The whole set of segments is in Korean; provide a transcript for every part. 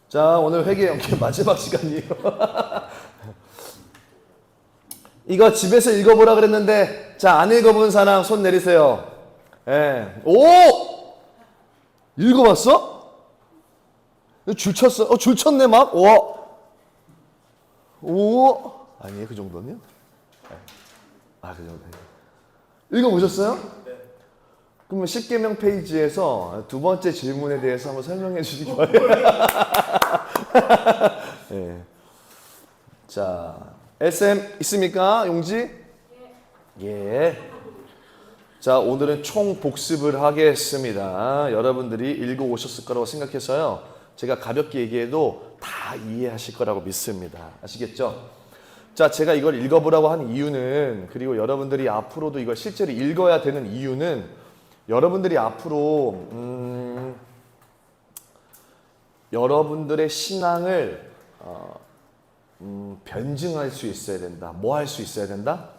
자, 오늘 회계 연계 마지막 시간이에요. 이거 집에서 읽어보라 그랬는데, 자, 안 읽어본 사람 손 내리세요. 예. 오! 읽어봤어? 줄 쳤어? 줄 쳤네, 막? 오! 아니에요, 그 정도는? 그 정도. 읽어보셨어요? 그러면 10계명 페이지에서 두 번째 질문에 대해서 한번 설명해 주시기 바랍니다. 네. 자, SM 있습니까? 용지? 예. 자, 오늘은 총 복습을 하겠습니다. 여러분들이 읽어 오셨을 거라고 생각해서요. 제가 가볍게 얘기해도 다 이해하실 거라고 믿습니다. 아시겠죠? 자, 제가 이걸 읽어보라고 한 이유는, 그리고 여러분들이 앞으로도 이걸 실제로 읽어야 되는 이유는, 여러분들이 앞으로 여러분들의 신앙을 변증할 수 있어야 된다. 뭐 할 수 있어야 된다?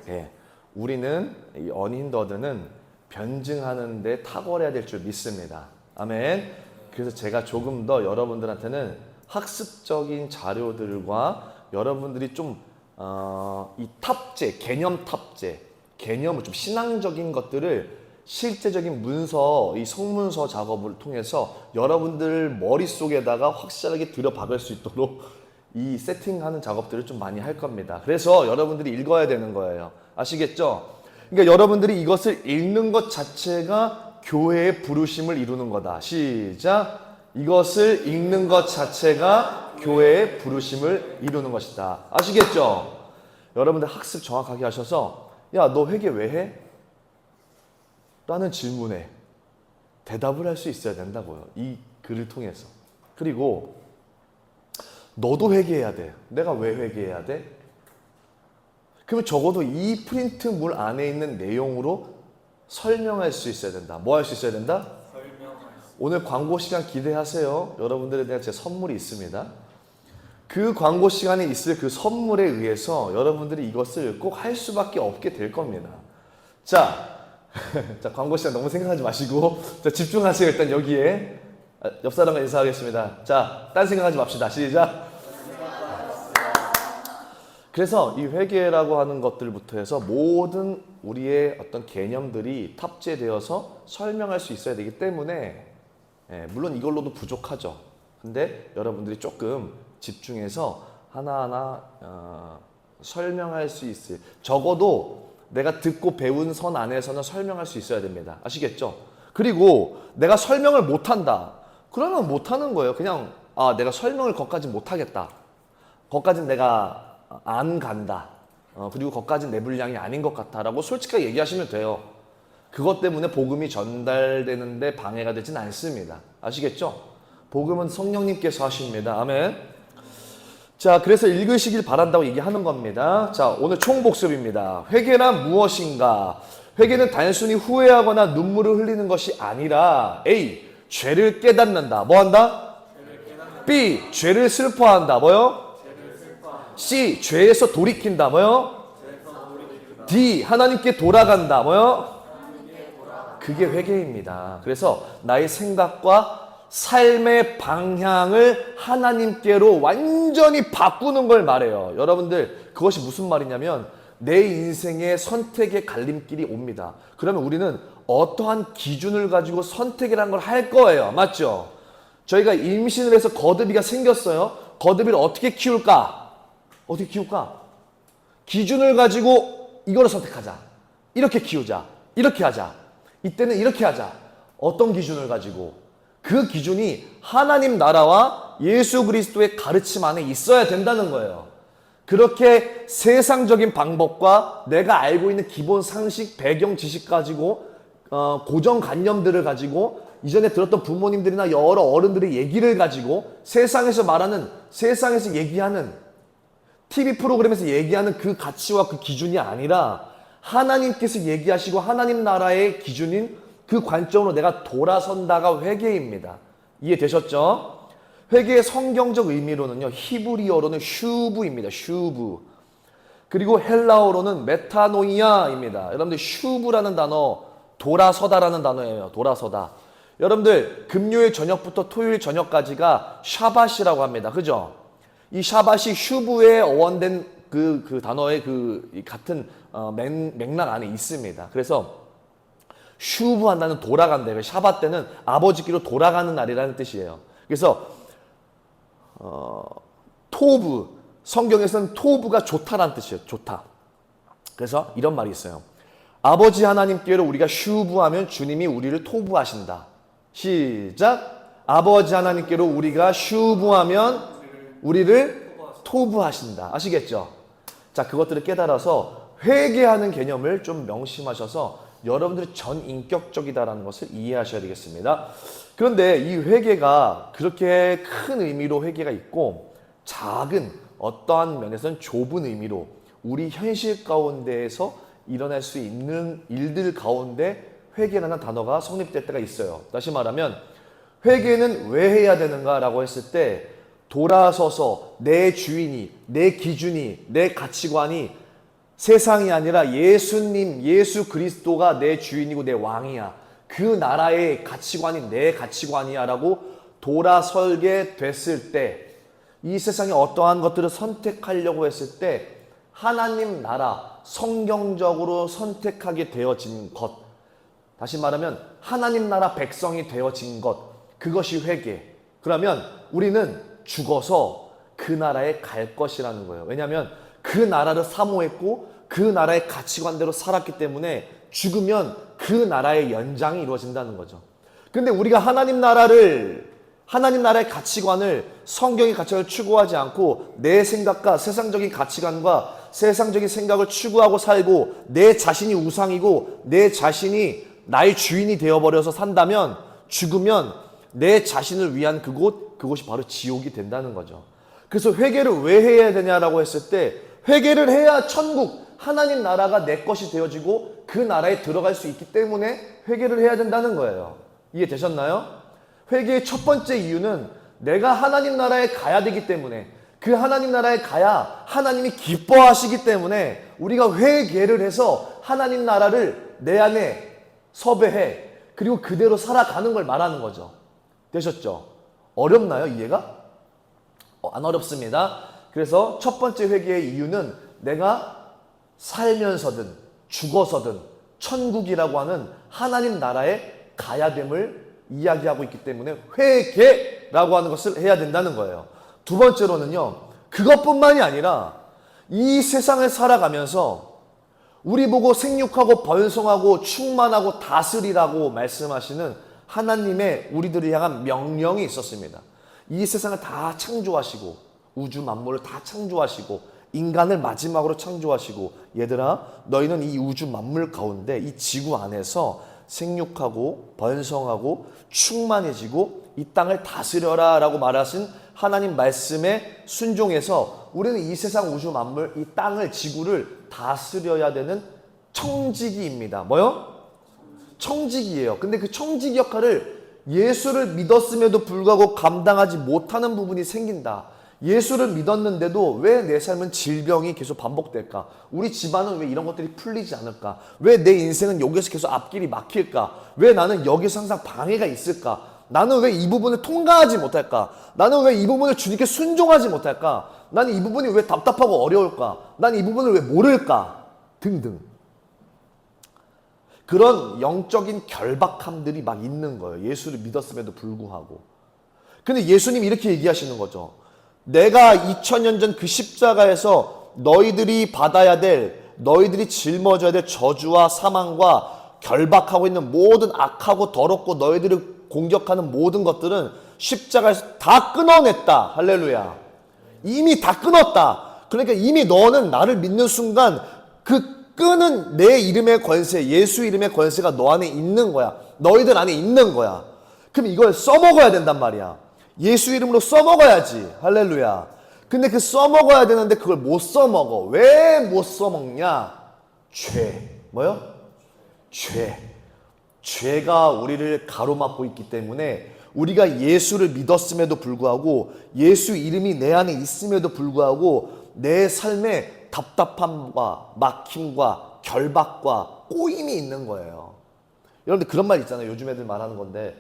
예, 우리는 이 언힌더드는 변증하는 데 탁월해야 될 줄 믿습니다. 아멘. 그래서 제가 조금 더 여러분들한테는 학습적인 자료들과 여러분들이 좀 이 탑재, 개념 탑재, 개념을 좀 신앙적인 것들을 실제적인 문서, 이 성문서 작업을 통해서 여러분들 머릿속에다가 확실하게 들여박을 수 있도록 이 세팅하는 작업들을 좀 많이 할 겁니다. 그래서 여러분들이 읽어야 되는 거예요. 아시겠죠? 그러니까 여러분들이 이것을 읽는 것 자체가 교회의 부르심을 이루는 거다. 시작! 이것을 읽는 것 자체가 교회의 부르심을 이루는 것이다. 아시겠죠? 여러분들 학습 정확하게 하셔서, 야, 너 회개 왜 해? 라는 질문에 대답을 할 수 있어야 된다고요. 이 글을 통해서. 그리고 너도 회개해야 돼. 내가 왜 회개해야 돼? 그러면 적어도 이 프린트물 안에 있는 내용으로 설명할 수 있어야 된다. 뭐 할 수 있어야 된다? 오늘 광고 시간 기대하세요. 여러분들에 대한 제 선물이 있습니다. 그 광고 시간에 있을 그 선물에 의해서 여러분들이 이것을 꼭 할 수밖에 없게 될 겁니다. 자, 광고 시간 너무 생각하지 마시고, 자, 집중하세요. 일단 여기에. 옆 사람과 인사하겠습니다. 자, 딴 생각하지 맙시다. 시작. 그래서 이 회계라고 하는 것들부터 해서 모든 우리의 어떤 개념들이 탑재되어서 설명할 수 있어야 되기 때문에, 물론 이걸로도 부족하죠. 근데 여러분들이 조금 집중해서 하나하나 설명할 수 있을, 적어도 내가 듣고 배운 선 안에서는 설명할 수 있어야 됩니다. 아시겠죠? 그리고 내가 설명을 못한다. 그러면 못하는 거예요. 그냥 내가 설명을 거기까지 못하겠다. 거기까지는 내가 안 간다. 그리고 거기까지는 내 분량이 아닌 것 같아 라고 솔직하게 얘기하시면 돼요. 그것 때문에 복음이 전달되는데 방해가 되진 않습니다. 아시겠죠? 복음은 성령님께서 하십니다. 아멘. 자, 그래서 읽으시길 바란다고 얘기하는 겁니다. 자, 오늘 총복습입니다. 회개란 무엇인가? 회개는 단순히 후회하거나 눈물을 흘리는 것이 아니라 A. 죄를 깨닫는다. 뭐 한다? B. 죄를 슬퍼한다. 뭐요? C. 죄에서 돌이킨다. 뭐요? D. 하나님께 돌아간다. 뭐요? 그게 회개입니다. 그래서 나의 생각과 삶의 방향을 하나님께로 완전히 바꾸는 걸 말해요. 여러분들, 그것이 무슨 말이냐면 내 인생의 선택의 갈림길이 옵니다. 그러면 우리는 어떠한 기준을 가지고 선택이라는 걸 할 거예요. 맞죠? 저희가 임신을 해서 거듭이가 생겼어요. 거듭이를 어떻게 키울까? 어떻게 키울까? 기준을 가지고 이거를 선택하자. 이렇게 키우자. 이렇게 하자. 이때는 이렇게 하자. 어떤 기준을 가지고? 그 기준이 하나님 나라와 예수 그리스도의 가르침 안에 있어야 된다는 거예요. 그렇게 세상적인 방법과 내가 알고 있는 기본 상식, 배경 지식 가지고 고정관념들을 가지고 이전에 들었던 부모님들이나 여러 어른들의 얘기를 가지고 세상에서 얘기하는 TV 프로그램에서 얘기하는 그 가치와 그 기준이 아니라 하나님께서 얘기하시고 하나님 나라의 기준인 그 관점으로 내가 돌아선다가 회개입니다. 이해되셨죠? 회개의 성경적 의미로는요, 히브리어로는 슈브입니다. 슈브. 그리고 헬라어로는 메타노이아입니다. 여러분들 슈브라는 단어, 돌아서다라는 단어예요. 돌아서다. 여러분들 금요일 저녁부터 토요일 저녁까지가 샤밧이라고 합니다. 그죠? 이 샤밧이 슈브에 어원된 그 단어의 같은 맥락 안에 있습니다. 그래서 슈브 한다는 돌아간다. 샤밧 때는 아버지께로 돌아가는 날이라는 뜻이에요. 그래서 토브, 성경에서는 토브가 좋다라는 뜻이에요. 좋다. 그래서 이런 말이 있어요. 아버지 하나님께로 우리가 슈브하면 주님이 우리를 토브하신다. 시작. 아버지 하나님께로 우리가 슈브하면 우리를 토브하신다. 아시겠죠? 자, 그것들을 깨달아서 회개하는 개념을 좀 명심하셔서 여러분들이 전인격적이다라는 것을 이해하셔야 되겠습니다. 그런데 이 회개가 그렇게 큰 의미로 회개가 있고 작은 어떠한 면에서는 좁은 의미로 우리 현실 가운데에서 일어날 수 있는 일들 가운데 회개라는 단어가 성립될 때가 있어요. 다시 말하면 회개는 왜 해야 되는가라고 했을 때 돌아서서 내 주인이, 내 기준이, 내 가치관이 세상이 아니라 예수님, 예수 그리스도가 내 주인이고 내 왕이야. 그 나라의 가치관이 내 가치관이야 라고 돌아설게 됐을 때 이 세상에 어떠한 것들을 선택하려고 했을 때 하나님 나라, 성경적으로 선택하게 되어진 것, 다시 말하면 하나님 나라 백성이 되어진 것, 그것이 회개. 그러면 우리는 죽어서 그 나라에 갈 것이라는 거예요. 왜냐하면 그 나라를 사모했고 그 나라의 가치관대로 살았기 때문에 죽으면 그 나라의 연장이 이루어진다는 거죠. 근데 우리가 하나님 나라의 가치관을, 성경의 가치관을 추구하지 않고 내 생각과 세상적인 가치관과 세상적인 생각을 추구하고 살고 내 자신이 우상이고 내 자신이 나의 주인이 되어버려서 산다면 죽으면 내 자신을 위한 그곳이 바로 지옥이 된다는 거죠. 그래서 회개를 왜 해야 되냐라고 했을 때 회개를 해야 천국, 하나님 나라가 내 것이 되어지고 그 나라에 들어갈 수 있기 때문에 회개를 해야 된다는 거예요. 이해되셨나요? 회개의 첫 번째 이유는 내가 하나님 나라에 가야 되기 때문에, 그 하나님 나라에 가야 하나님이 기뻐하시기 때문에 우리가 회개를 해서 하나님 나라를 내 안에 섭외해 그리고 그대로 살아가는 걸 말하는 거죠. 되셨죠? 어렵나요? 이해가? 안 어렵습니다. 그래서 첫 번째 회개의 이유는 내가 살면서든 죽어서든 천국이라고 하는 하나님 나라에 가야 됨을 이야기하고 있기 때문에 회개라고 하는 것을 해야 된다는 거예요. 두 번째로는요, 그것뿐만이 아니라 이 세상을 살아가면서 우리 보고 생육하고 번성하고 충만하고 다스리라고 말씀하시는 하나님의 우리들을 향한 명령이 있었습니다. 이 세상을 다 창조하시고 우주 만물을 다 창조하시고 인간을 마지막으로 창조하시고, 얘들아 너희는 이 우주 만물 가운데 이 지구 안에서 생육하고 번성하고 충만해지고 이 땅을 다스려라 라고 말하신 하나님 말씀에 순종해서 우리는 이 세상 우주 만물, 이 땅을, 지구를 다스려야 되는 청지기입니다. 뭐요? 청지기예요. 근데 그 청지기 역할을 예수를 믿었음에도 불구하고 감당하지 못하는 부분이 생긴다. 예수를 믿었는데도 왜 내 삶은 질병이 계속 반복될까? 우리 집안은 왜 이런 것들이 풀리지 않을까? 왜 내 인생은 여기서 계속 앞길이 막힐까? 왜 나는 여기서 항상 방해가 있을까? 나는 왜 이 부분을 통과하지 못할까? 나는 왜 이 부분을 주님께 순종하지 못할까? 나는 이 부분이 왜 답답하고 어려울까? 나는 이 부분을 왜 모를까? 등등. 그런 영적인 결박함들이 막 있는 거예요. 예수를 믿었음에도 불구하고. 근데 예수님이 이렇게 얘기하시는 거죠. 내가 2000년 전 그 십자가에서 너희들이 받아야 될, 너희들이 짊어져야 될 저주와 사망과 결박하고 있는 모든 악하고 더럽고 너희들을 공격하는 모든 것들은 십자가에서 다 끊어냈다. 할렐루야. 이미 다 끊었다. 그러니까 이미 너는 나를 믿는 순간 그 끄는 내 이름의 권세, 예수 이름의 권세가 너 안에 있는 거야. 너희들 안에 있는 거야. 그럼 이걸 써먹어야 된단 말이야. 예수 이름으로 써먹어야지. 할렐루야. 근데 그 써먹어야 되는데 그걸 못 써먹어. 왜 못 써먹냐? 죄. 뭐요? 죄가 우리를 가로막고 있기 때문에 우리가 예수를 믿었음에도 불구하고 예수 이름이 내 안에 있음에도 불구하고 내 삶에 답답함과 막힘과 결박과 꼬임이 있는 거예요. 여러분들 그런 말 있잖아요. 요즘 애들 말하는 건데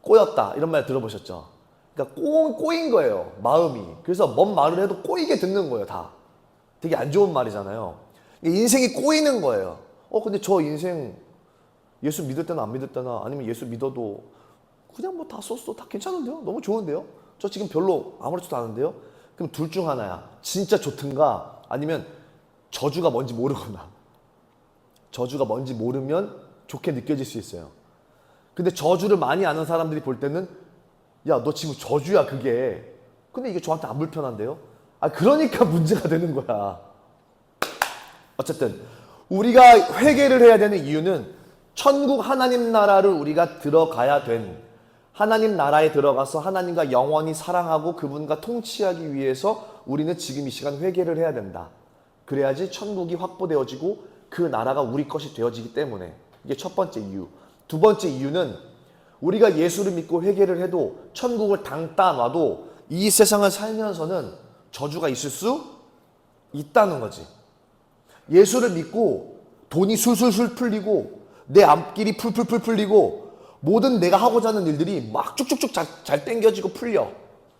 꼬였다 이런 말 들어보셨죠? 그러니까 꼬인 거예요, 마음이. 그래서 뭔 말을 해도 꼬이게 듣는 거예요, 다. 되게 안 좋은 말이잖아요. 인생이 꼬이는 거예요. 근데 저 인생 예수 믿을 때나 안 믿을 때나 아니면 예수 믿어도 그냥 뭐 다 썼어, 다 괜찮은데요? 너무 좋은데요? 저 지금 별로 아무렇지도 않은데요? 그럼 둘 중 하나야. 진짜 좋든가 아니면 저주가 뭔지 모르거나. 저주가 뭔지 모르면 좋게 느껴질 수 있어요. 근데 저주를 많이 아는 사람들이 볼 때는 야, 너 지금 저주야 그게. 근데 이게 저한테 안 불편한데요? 그러니까 문제가 되는 거야. 어쨌든 우리가 회개를 해야 되는 이유는 천국 하나님 나라를 우리가 들어가야 된, 하나님 나라에 들어가서 하나님과 영원히 사랑하고 그분과 통치하기 위해서 우리는 지금 이 시간 회개를 해야 된다. 그래야지 천국이 확보되어지고 그 나라가 우리 것이 되어지기 때문에. 이게 첫 번째 이유. 두 번째 이유는 우리가 예수를 믿고 회개를 해도 천국을 당따 놔도 이 세상을 살면서는 저주가 있을 수 있다는 거지. 예수를 믿고 돈이 술술술 풀리고 내 앞길이 풀풀풀 풀리고 모든 내가 하고자 하는 일들이 막 쭉쭉쭉 잘 땡겨지고 풀려.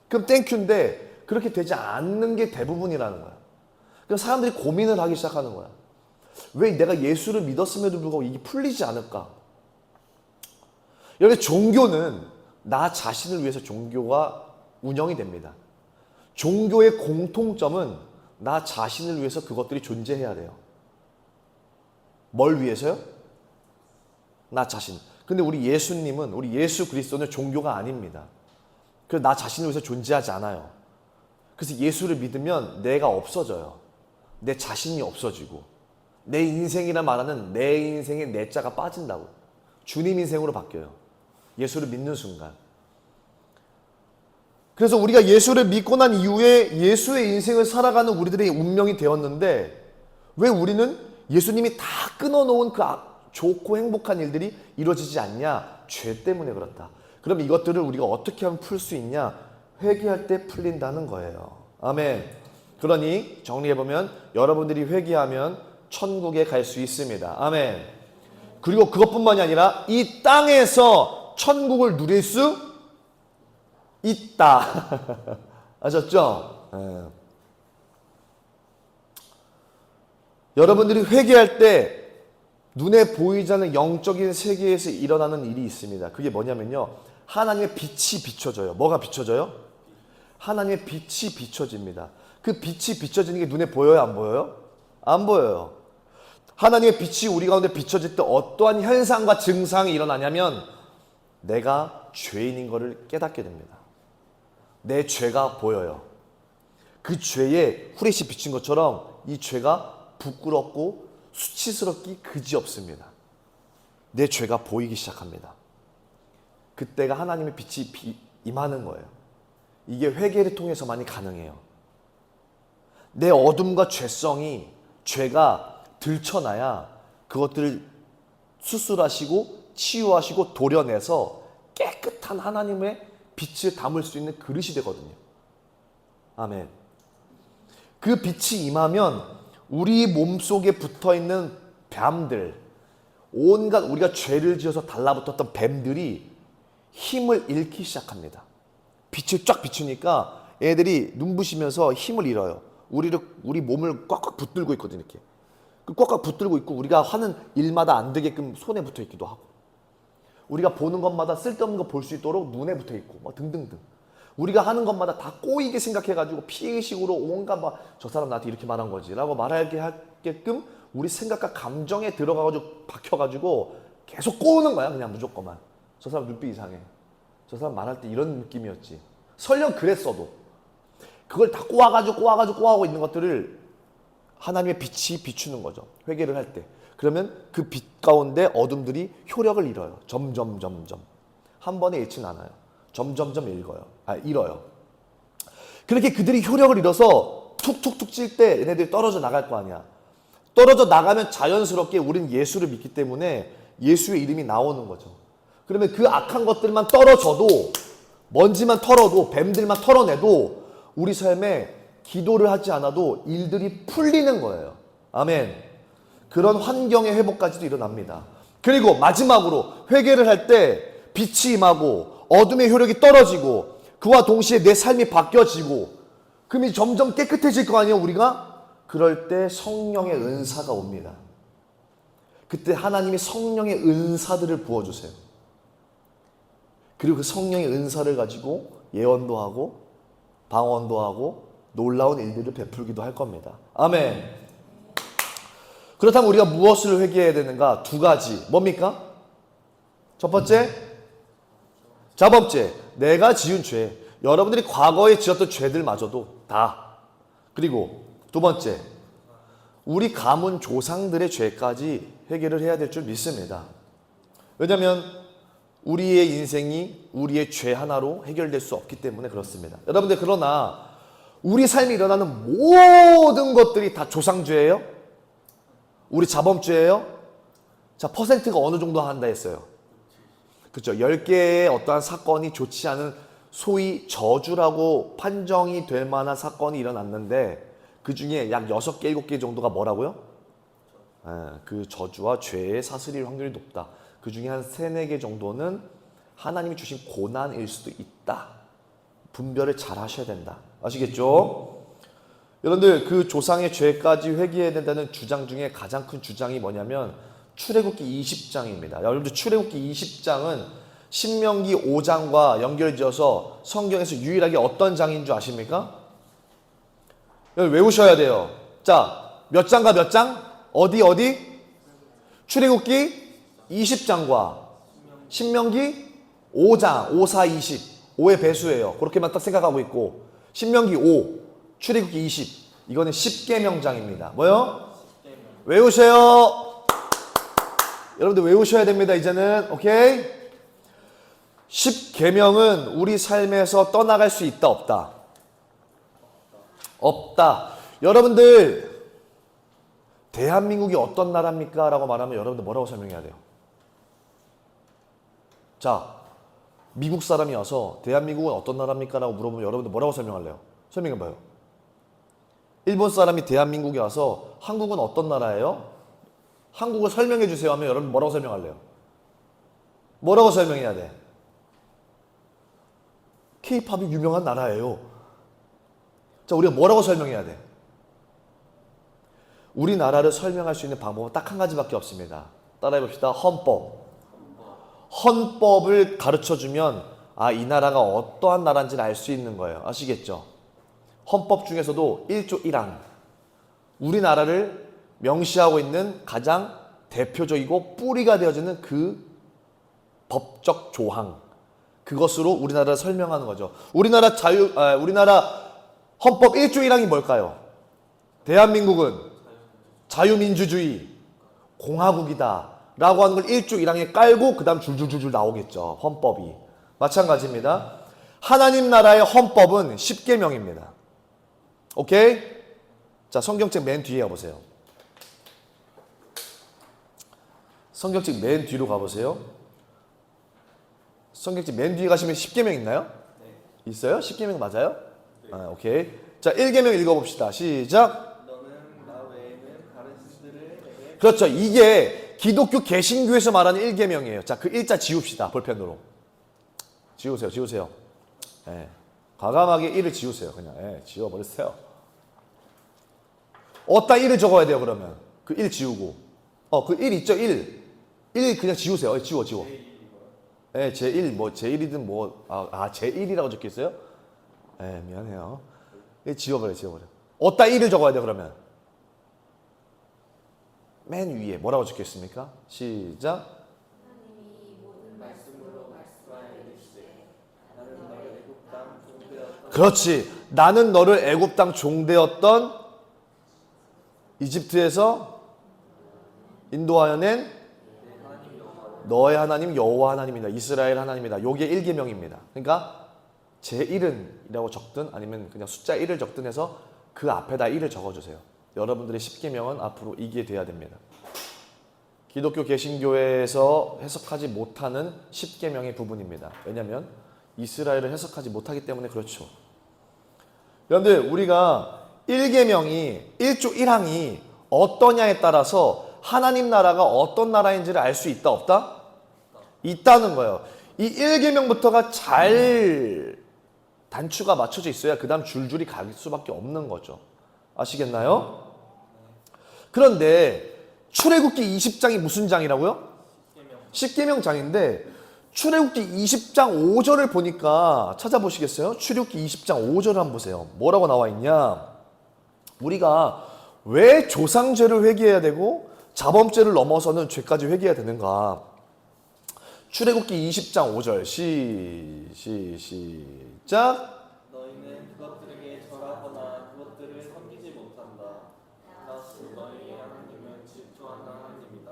그럼 땡큐인데 그렇게 되지 않는 게 대부분이라는 거야. 그럼 사람들이 고민을 하기 시작하는 거야. 왜 내가 예수를 믿었음에도 불구하고 이게 풀리지 않을까? 여기 종교는 나 자신을 위해서 종교가 운영이 됩니다. 종교의 공통점은 나 자신을 위해서 그것들이 존재해야 돼요. 뭘 위해서요? 나 자신. 근데 우리 예수님은, 우리 예수 그리스도는 종교가 아닙니다. 그래서 나 자신을 위해서 존재하지 않아요. 그래서 예수를 믿으면 내가 없어져요. 내 자신이 없어지고 내 인생이라 말하는 내 인생의 내 자가 빠진다고. 주님 인생으로 바뀌어요. 예수를 믿는 순간. 그래서 우리가 예수를 믿고 난 이후에 예수의 인생을 살아가는 우리들의 운명이 되었는데 왜 우리는 예수님이 다 끊어놓은 그 좋고 행복한 일들이 이루어지지 않냐? 죄 때문에 그렇다. 그럼 이것들을 우리가 어떻게 하면 풀 수 있냐? 회개할 때 풀린다는 거예요. 아멘. 그러니 정리해보면 여러분들이 회개하면 천국에 갈 수 있습니다. 아멘. 그리고 그것뿐만이 아니라 이 땅에서 천국을 누릴 수 있다. 아셨죠? 여러분들이 회개할 때 눈에 보이지 않는 영적인 세계에서 일어나는 일이 있습니다. 그게 뭐냐면요. 하나님의 빛이 비춰져요. 뭐가 비춰져요? 하나님의 빛이 비춰집니다. 그 빛이 비춰지는 게 눈에 보여요? 안 보여요? 안 보여요. 하나님의 빛이 우리 가운데 비춰질 때 어떠한 현상과 증상이 일어나냐면 내가 죄인인 것을 깨닫게 됩니다. 내 죄가 보여요. 그 죄에 후레쉬 비친 것처럼 이 죄가 부끄럽고 수치스럽기 그지없습니다. 내 죄가 보이기 시작합니다. 그때가 하나님의 빛이 임하는 거예요. 이게 회개를 통해서만이 가능해요. 내 어둠과 죄성이, 죄가 들춰나야 그것들을 수술하시고 치유하시고 도려내서 깨끗한 하나님의 빛을 담을 수 있는 그릇이 되거든요. 아멘. 그 빛이 임하면 우리 몸속에 붙어있는 뱀들, 온갖 우리가 죄를 지어서 달라붙었던 뱀들이 힘을 잃기 시작합니다. 빛을 쫙 비추니까 애들이 눈부시면서 힘을 잃어요. 우리 몸을 꽉꽉 붙들고 있거든요. 이렇게 꽉꽉 붙들고 있고 우리가 하는 일마다 안 되게끔 손에 붙어 있기도 하고 우리가 보는 것마다 쓸데없는 거 볼 수 있도록 눈에 붙어 있고 뭐 등등등. 우리가 하는 것마다 다 꼬이게 생각해가지고 피해의식으로 온갖 저 사람 나한테 이렇게 말한 거지 라고 말하게 하게끔 우리 생각과 감정에 들어가가지고 박혀가지고 계속 꼬우는 거야. 그냥 무조건만. 저 사람 눈빛 이상해. 저 사람 말할 때 이런 느낌이었지. 설령 그랬어도 그걸 다 꼬아가지고 있는 것들을 하나님의 빛이 비추는 거죠. 회개를 할 때. 그러면 그 빛 가운데 어둠들이 효력을 잃어요. 점점. 한 번에 잃지는 않아요. 점점 잃어요. 그렇게 그들이 효력을 잃어서 툭툭툭 찔 때 얘네들이 떨어져 나갈 거 아니야. 떨어져 나가면 자연스럽게 우린 예수를 믿기 때문에 예수의 이름이 나오는 거죠. 그러면 그 악한 것들만 떨어져도 먼지만 털어도 뱀들만 털어내도 우리 삶에 기도를 하지 않아도 일들이 풀리는 거예요. 아멘. 그런 환경의 회복까지도 일어납니다. 그리고 마지막으로 회개를 할 때 빛이 임하고 어둠의 효력이 떨어지고 그와 동시에 내 삶이 바뀌어지고 그럼 점점 깨끗해질 거 아니에요 우리가? 그럴 때 성령의 은사가 옵니다. 그때 하나님이 성령의 은사들을 부어주세요. 그리고 그 성령의 은사를 가지고 예언도 하고 방언도 하고 놀라운 일들을 베풀기도 할 겁니다. 아멘. 그렇다면 우리가 무엇을 회개해야 되는가? 두 가지. 뭡니까? 첫 번째, 자범죄. 내가 지은 죄. 여러분들이 과거에 지었던 죄들마저도 다. 그리고 두 번째, 우리 가문 조상들의 죄까지 해결을 해야 될 줄 믿습니다. 왜냐하면 우리의 인생이 우리의 죄 하나로 해결될 수 없기 때문에 그렇습니다. 여러분들 그러나 우리 삶에 일어나는 모든 것들이 다 조상죄예요? 우리 자범죄예요? 자, 퍼센트가 어느 정도 한다 했어요? 그렇죠. 10개의 어떠한 사건이 좋지 않은 소위 저주라고 판정이 될 만한 사건이 일어났는데 그 중에 약 6개, 7개 정도가 뭐라고요? 그 저주와 죄의 사슬일 확률이 높다. 그 중에 한 3, 4개 정도는 하나님이 주신 고난일 수도 있다. 분별을 잘 하셔야 된다. 아시겠죠? 여러분들 그 조상의 죄까지 회개해야 된다는 주장 중에 가장 큰 주장이 뭐냐면 출애굽기 20장입니다. 여러분들 출애굽기 20장은 신명기 5장과 연결지어서 성경에서 유일하게 어떤 장인 줄 아십니까? 외우셔야 돼요. 자, 몇 장과 몇 장? 어디? 출애굽기 20장과 신명기 5장, 5, 4, 20. 5의 배수예요. 그렇게만 딱 생각하고 있고 신명기 5, 출애굽기 20. 이거는 10계명장입니다. 뭐요? 외우세요. 여러분들 외우셔야 됩니다. 이제는. 오케이? 10계명은 우리 삶에서 떠나갈 수 있다 없다? 없다. 여러분들 대한민국이 어떤 나라입니까? 라고 말하면 여러분들 뭐라고 설명해야 돼요? 자, 미국 사람이 와서 대한민국은 어떤 나라입니까? 라고 물어보면 여러분들 뭐라고 설명할래요? 설명해봐요. 일본 사람이 대한민국에 와서 한국은 어떤 나라예요? 한국을 설명해 주세요 하면 여러분 뭐라고 설명할래요? 뭐라고 설명해야 돼? K-팝이 유명한 나라예요. 자, 우리가 뭐라고 설명해야 돼? 우리나라를 설명할 수 있는 방법은 딱 한 가지밖에 없습니다. 따라해봅시다. 헌법. 헌법을 가르쳐주면 이 나라가 어떠한 나라인지를 알 수 있는 거예요. 아시겠죠? 헌법 중에서도 1조 1항. 우리나라를 명시하고 있는 가장 대표적이고 뿌리가 되어지는 그 법적 조항. 그것으로 우리나라를 설명하는 거죠. 우리나라 헌법 1조 1항이 뭘까요? 대한민국은 자유민주주의 공화국이다 라고 하는 걸 1조 1항에 깔고 그 다음 줄줄줄줄 나오겠죠. 헌법이. 마찬가지입니다. 하나님 나라의 헌법은 10계명입니다. 오케이? 자, 성경책 맨 뒤에 가보세요. 성경책 맨 뒤로 가보세요. 성경책 맨 뒤에 가시면 10계명 있나요? 네. 있어요? 10계명 맞아요? 네. 오케이. 자, 1계명 읽어봅시다. 시작. 너는 나 외에는 다른 신들을 그렇죠. 이게 기독교 개신교에서 말하는 1계명이에요. 자, 그 일자 지웁시다. 볼펜으로. 지우세요. 예. 과감하게 1을 지우세요. 그냥. 예, 지워버리세요. 어디다 1을 적어야 돼요, 그러면? 그 1 지우고. 그 1 있죠, 1. 1 그냥 지우세요. 지워. 예, 제1, 제1이든 제1이라고 적혀 있어요? 예, 미안해요. 지워버려. 어디다 1을 적어야 돼요, 그러면? 맨 위에 뭐라고 적혀 있습니까? 시작. 그렇지. 나는 너를 애굽 땅 종되었던 이집트에서 인도하여 낸 너의 하나님 여호와 하나님이다. 이스라엘 하나님이다. 요게 1계명입니다. 그러니까 제1은이라고 적든 아니면 그냥 숫자 1을 적든 해서 그 앞에다 1을 적어주세요. 여러분들의 10계명은 앞으로 이게 돼야 됩니다. 기독교 개신교에서 해석하지 못하는 10계명의 부분입니다. 왜냐하면 이스라엘을 해석하지 못하기 때문에 그렇죠. 여러분들 우리가 1계명이 1조 1항이 어떠냐에 따라서 하나님 나라가 어떤 나라인지를 알 수 있다 없다? 있다는 거예요. 이 1계명부터가 잘 단추가 맞춰져 있어야 그 다음 줄줄이 갈 수밖에 없는 거죠. 아시겠나요? 그런데 출애굽기 20장이 무슨 장이라고요? 10계명 장인데 출애굽기 20장 5절을 보니까 찾아보시겠어요? 출애굽기 20장 5절을 한번 보세요. 뭐라고 나와 있냐? 우리가 왜 조상죄를 회개해야 되고 자범죄를 넘어서는 죄까지 회개해야 되는가? 출애굽기 20장 5절 시작. 너희는 그것들에게 절하거나 그것들을 섬기지 못한다. 나 주 너희의 하나님은 질투하는 하나님이다.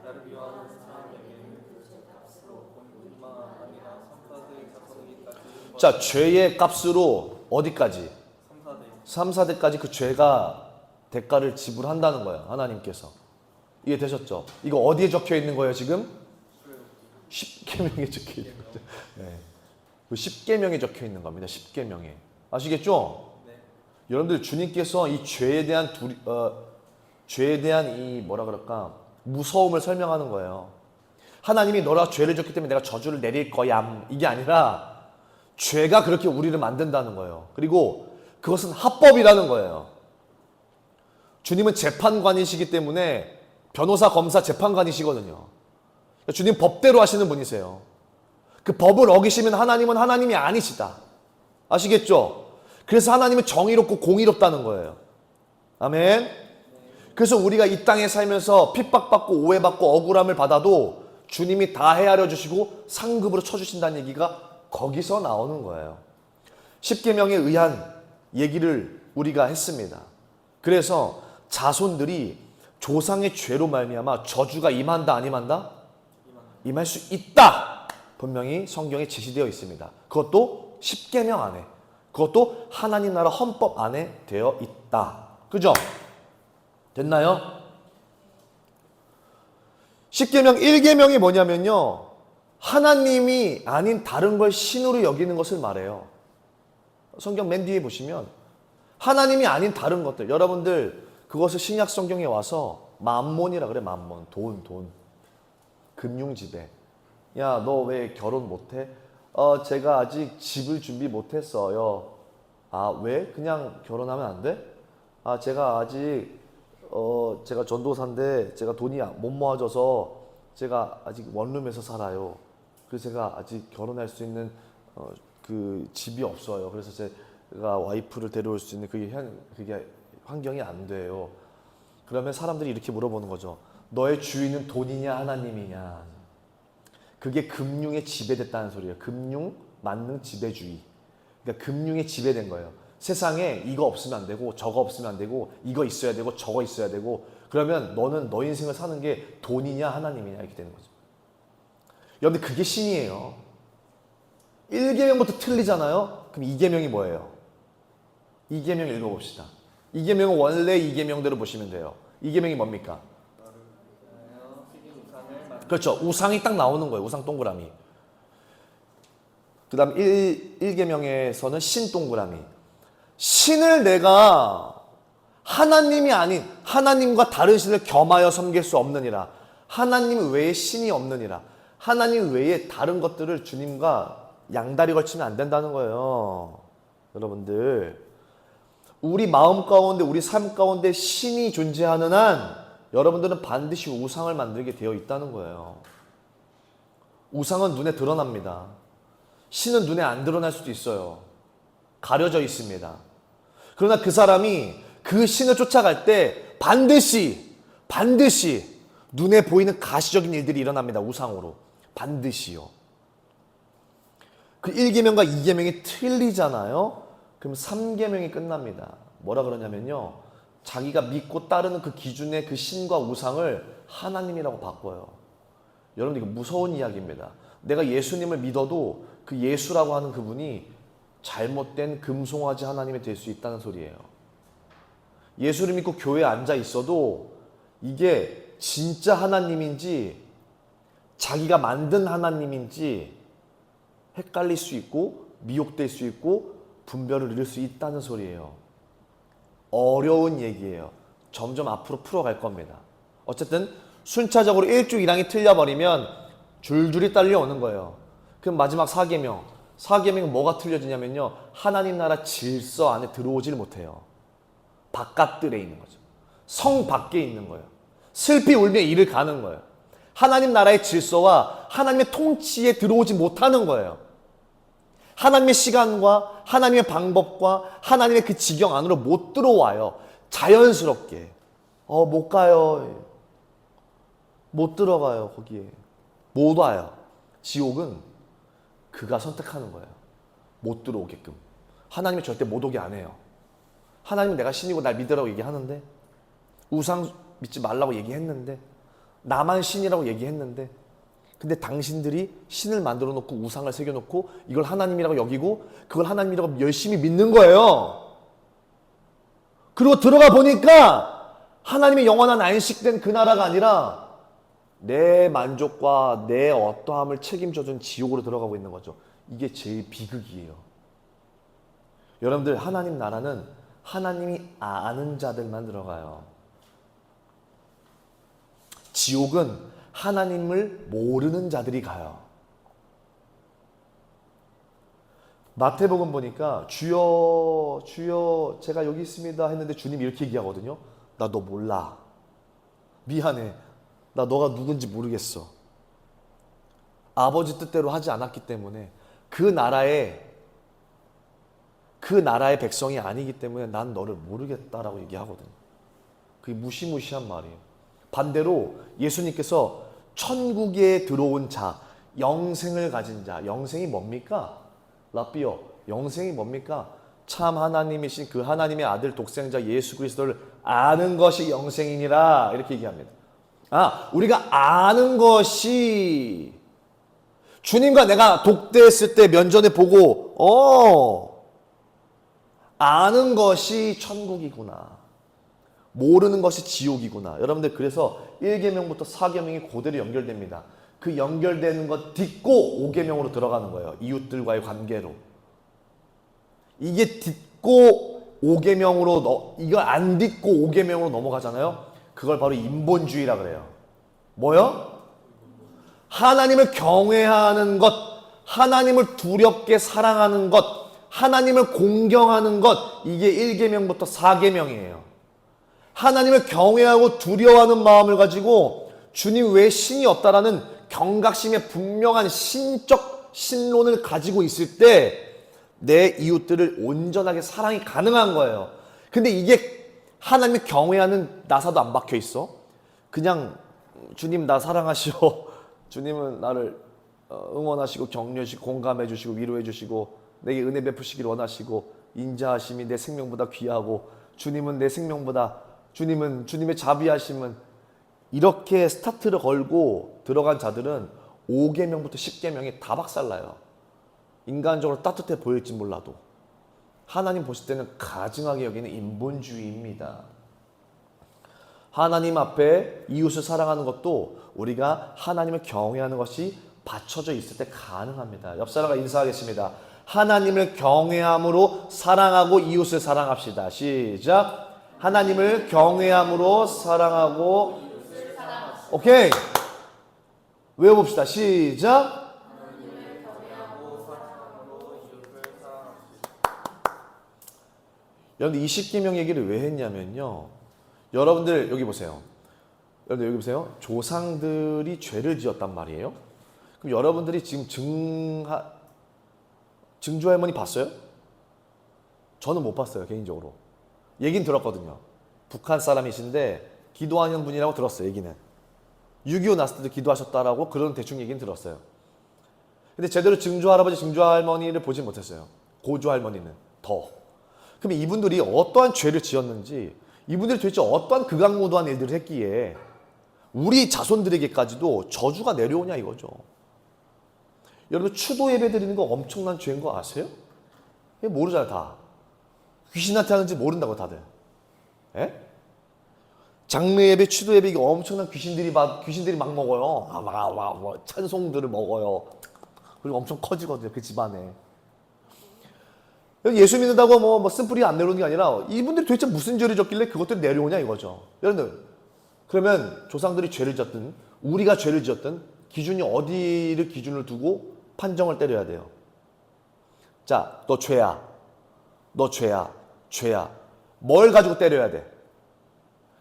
나를 미워하는 사람에게는 그 죄값으로 뿐만 아니라 3,4대 자손에게까지 자, 죄의 값으로 어디까지? 3,4대 3,4대까지 그 죄가 대가를 지불한다는 거예요. 하나님께서. 이해되셨죠? 이거 어디에 적혀 있는 거예요, 지금? 10계명에 적혀 있는 거죠. 네. 그 10계명에 적혀 있는 겁니다. 10계명에. 아시겠죠? 네. 여러분들 주님께서 이 죄에 대한 죄에 대한 이 뭐라 그럴까? 무서움을 설명하는 거예요. 하나님이 너라 죄를 졌기 때문에 내가 저주를 내릴 거야. 이게 아니라 죄가 그렇게 우리를 만든다는 거예요. 그리고 그것은 합법이라는 거예요. 주님은 재판관이시기 때문에 변호사, 검사, 재판관이시거든요. 주님 법대로 하시는 분이세요. 그 법을 어기시면 하나님은 하나님이 아니시다. 아시겠죠? 그래서 하나님은 정의롭고 공의롭다는 거예요. 아멘. 그래서 우리가 이 땅에 살면서 핍박받고 오해받고 억울함을 받아도 주님이 다 헤아려 주시고 상급으로 쳐주신다는 얘기가 거기서 나오는 거예요. 십계명에 의한 얘기를 우리가 했습니다. 그래서 자손들이 조상의 죄로 말미암아 저주가 임한다 안 임한다? 임할 수 있다. 분명히 성경에 제시되어 있습니다. 그것도 십계명 안에, 그것도 하나님 나라 헌법 안에 되어 있다. 그죠? 됐나요? 십계명 1계명이 뭐냐면요, 하나님이 아닌 다른 걸 신으로 여기는 것을 말해요. 성경 맨 뒤에 보시면 하나님이 아닌 다른 것들, 여러분들 그것을 신약 성경에 와서 만몬이라 그래. 만몬, 돈, 금융지배. 야, 너 왜 결혼 못해? 제가 아직 집을 준비 못했어요. 아, 왜? 그냥 결혼하면 안 돼? 아, 제가 아직 제가 전도사인데 제가 돈이 못 모아져서 제가 아직 원룸에서 살아요. 그래서 제가 아직 결혼할 수 있는 그 집이 없어요. 그래서 제가 와이프를 데려올 수 있는 그게 환경이 안 돼요. 그러면 사람들이 이렇게 물어보는 거죠. 너의 주인은 돈이냐 하나님이냐? 그게 금융에 지배됐다는 소리예요. 금융, 만능 지배주의. 그러니까 금융에 지배된 거예요. 세상에 이거 없으면 안 되고 저거 없으면 안 되고 이거 있어야 되고 저거 있어야 되고, 그러면 너는 너 인생을 사는 게 돈이냐 하나님이냐 이렇게 되는 거죠. 여러분들 그게 신이에요. 1계명부터 틀리잖아요. 그럼 2계명이 뭐예요? 2계명 읽어봅시다. 2계명은 원래 2계명대로 보시면 돼요. 2계명이 뭡니까? 그렇죠. 우상이 딱 나오는 거예요. 우상 동그라미. 그 다음 1계명에서는 신 동그라미. 신을 내가 하나님이 아닌 하나님과 다른 신을 겸하여 섬길 수 없느니라. 하나님 외에 신이 없느니라. 하나님 외에 다른 것들을 주님과 양다리 걸치면 안 된다는 거예요. 여러분들, 우리 마음 가운데, 우리 삶 가운데 신이 존재하는 한 여러분들은 반드시 우상을 만들게 되어 있다는 거예요. 우상은 눈에 드러납니다. 신은 눈에 안 드러날 수도 있어요. 가려져 있습니다. 그러나 그 사람이 그 신을 쫓아갈 때 반드시 눈에 보이는 가시적인 일들이 일어납니다. 우상으로. 반드시요. 그 1계명과 2계명이 틀리잖아요. 그럼 3계명이 끝납니다. 뭐라 그러냐면요, 자기가 믿고 따르는 그 기준의 그 신과 우상을 하나님이라고 바꿔요. 여러분, 이거 무서운 이야기입니다. 내가 예수님을 믿어도 그 예수라고 하는 그분이 잘못된 금송아지 하나님이 될 수 있다는 소리예요. 예수를 믿고 교회에 앉아 있어도 이게 진짜 하나님인지 자기가 만든 하나님인지 헷갈릴 수 있고 미혹될 수 있고 분별을 잃을 수 있다는 소리예요. 어려운 얘기예요. 점점 앞으로 풀어갈 겁니다. 어쨌든 순차적으로 1주 1항이 틀려버리면 줄줄이 딸려오는 거예요. 그럼 마지막 사계명. 사계명은 뭐가 틀려지냐면요. 하나님 나라 질서 안에 들어오질 못해요. 바깥들에 있는 거죠. 성 밖에 있는 거예요. 슬피 울며 이를 가는 거예요. 하나님 나라의 질서와 하나님의 통치에 들어오지 못하는 거예요. 하나님의 시간과 하나님의 방법과 하나님의 그 지경 안으로 못 들어와요. 자연스럽게. 못 가요. 못 들어가요, 거기에. 못 와요. 지옥은 그가 선택하는 거예요. 못 들어오게끔. 하나님이 절대 못 오게 안 해요. 하나님은 내가 신이고 날 믿으라고 얘기하는데, 우상 믿지 말라고 얘기했는데, 나만 신이라고 얘기했는데, 근데 당신들이 신을 만들어 놓고 우상을 새겨 놓고 이걸 하나님이라고 여기고 그걸 하나님이라고 열심히 믿는 거예요. 그리고 들어가 보니까 하나님의 영원한 안식된 그 나라가 아니라 내 만족과 내 어떠함을 책임져준 지옥으로 들어가고 있는 거죠. 이게 제일 비극이에요. 여러분들, 하나님 나라는 하나님이 아는 자들만 들어가요. 지옥은 하나님을 모르는 자들이 가요. 마태복음 보니까 주여 주여 제가 여기 있습니다 했는데 주님이 이렇게 얘기하거든요. 나 너 몰라. 미안해. 나 너가 누군지 모르겠어. 아버지 뜻대로 하지 않았기 때문에 그 나라의 백성이 아니기 때문에 난 너를 모르겠다라고 얘기하거든요. 그게 무시무시한 말이에요. 반대로 예수님께서 천국에 들어온 자, 영생을 가진 자, 영생이 뭡니까? 라삐오, 영생이 뭡니까? 참 하나님이신 그 하나님의 아들 독생자 예수 그리스도를 아는 것이 영생이니라 이렇게 얘기합니다. 우리가 아는 것이 주님과 내가 독대했을 때 면전에 보고 아는 것이 천국이구나. 모르는 것이 지옥이구나. 여러분들, 그래서 1계명부터 4계명이 그대로 연결됩니다. 그 연결되는 것 딛고 5계명으로 들어가는 거예요. 이웃들과의 관계로. 이게 딛고 5계명으로 이걸 안 딛고 5계명으로 넘어가잖아요. 그걸 바로 인본주의라 그래요. 뭐요? 하나님을 경외하는 것, 하나님을 두렵게 사랑하는 것, 하나님을 공경하는 것, 이게 1계명부터 4계명이에요. 하나님을 경외하고 두려워하는 마음을 가지고 주님 외에 신이 없다라는 경각심의 분명한 신적 신론을 가지고 있을 때 내 이웃들을 온전하게 사랑이 가능한 거예요. 근데 이게 하나님을 경외하는 나사도 안 박혀 있어. 그냥 주님 나 사랑하시오. 주님은 나를 응원하시고 격려해주시고 공감해주시고 위로해주시고 내게 은혜 베푸시기를 원하시고 인자하심이 내 생명보다 귀하고 주님은 내 생명보다 주님의 자비하심은 이렇게 스타트를 걸고 들어간 자들은 5계명부터 10계명이 다 박살나요. 인간적으로 따뜻해 보일지 몰라도 하나님 보실 때는 가증하게 여기는 인본주의입니다. 하나님 앞에 이웃을 사랑하는 것도 우리가 하나님을 경외하는 것이 받쳐져 있을 때 가능합니다. 옆 사람과 인사하겠습니다. 하나님을 경외함으로 사랑하고 이웃을 사랑합시다. 시작. 하나님을 경외함으로 사랑하고 오케이. 외워봅시다. 시작. 여러분들 20계명 얘기를 왜 했냐면요. 여러분들 여기 보세요. 여러분들 여기 보세요. 조상들이 죄를 지었단 말이에요. 그럼 여러분들이 지금 증조 할머니 봤어요? 저는 못 봤어요, 개인적으로. 얘긴 들었거든요. 북한 사람이신데 기도하는 분이라고 들었어요, 얘기는. 6.25 났을 때도 기도하셨다라고 그런 대충 얘기는 들었어요. 근데 제대로 증조 할아버지, 증조 할머니를 보지 못했어요. 고조 할머니는 더. 그럼 이분들이 어떠한 죄를 지었는지, 이분들이 도대체 어떠한 극악무도한 일들을 했기에 우리 자손들에게까지도 저주가 내려오냐 이거죠. 여러분, 추도 예배 드리는 거 엄청난 죄인 거 아세요? 모르잖아요, 다. 귀신한테 하는지 모른다고 다들. 예? 장례 예배, 추도 예배 이게 엄청난 귀신들이 막 먹어요. 찬송들을 먹어요. 그리고 엄청 커지거든요, 그 집안에. 예수 믿는다고 뭐 쓴뿌리 안 내려오는 게 아니라 이분들이 도대체 무슨 죄를 졌길래 그것들이 내려오냐 이거죠. 여러분들, 그러면 조상들이 죄를 졌든 우리가 죄를 지었든 기준이 어디를 기준을 두고 판정을 때려야 돼요. 자, 너 죄야. 너 죄야. 죄야. 뭘 가지고 때려야 돼?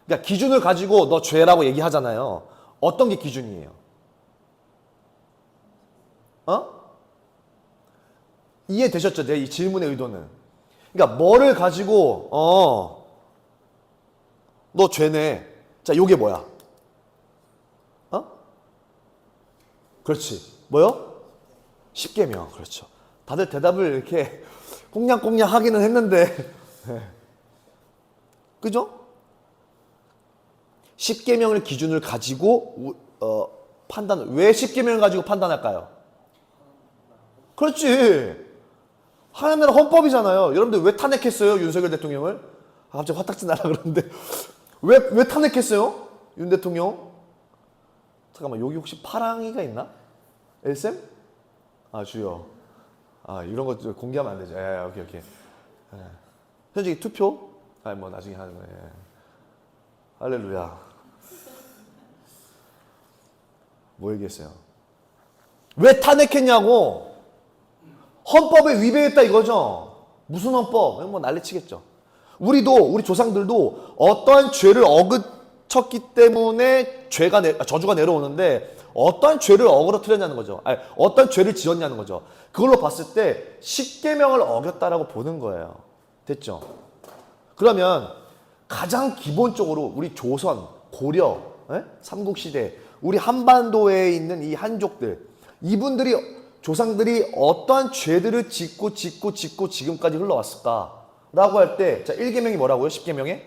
그러니까 기준을 가지고 너 죄라고 얘기하잖아요. 어떤 게 기준이에요? 이해되셨죠? 내 이 질문의 의도는. 그러니까 뭐를 가지고 너 죄네. 자, 요게 뭐야? 그렇지. 뭐요? 십계명. 그렇죠. 다들 대답을 이렇게 꽁냥꽁냥 하기는 했는데 그죠? 십계명을 기준을 가지고 판단. 왜 십계명을 가지고 판단할까요? 그렇지. 하나님 나라 헌법이잖아요. 여러분들 왜 탄핵했어요? 윤석열 대통령을? 갑자기 화딱지 나라 그러는데 왜 탄핵했어요? 윤 대통령? 잠깐만, 여기 혹시 파랑이가 있나? 엘쌤? 아, 주여. 아, 이런 거 공개하면 안 되죠. 예, 오케이. 예. 현재 투표? 아니, 뭐, 나중에 하는 거예요. 예. 할렐루야. 뭐 얘기했어요? 왜 탄핵했냐고? 헌법에 위배했다 이거죠? 무슨 헌법? 뭐 난리치겠죠. 우리 조상들도 어떠한 죄를 어긋쳤기 때문에 저주가 내려오는데 어떠한 죄를 어그러뜨렸냐는 거죠. 아니, 어떤 죄를 지었냐는 거죠. 그걸로 봤을 때 십계명을 어겼다라고 보는 거예요. 됐죠? 그러면 가장 기본적으로 우리 조선, 고려, 삼국시대, 우리 한반도에 있는 이 한족들, 이분들이 조상들이 어떠한 죄들을 짓고 지금까지 흘러왔을까? 라고 할 때, 자, 1계명이 뭐라고요? 10계명에?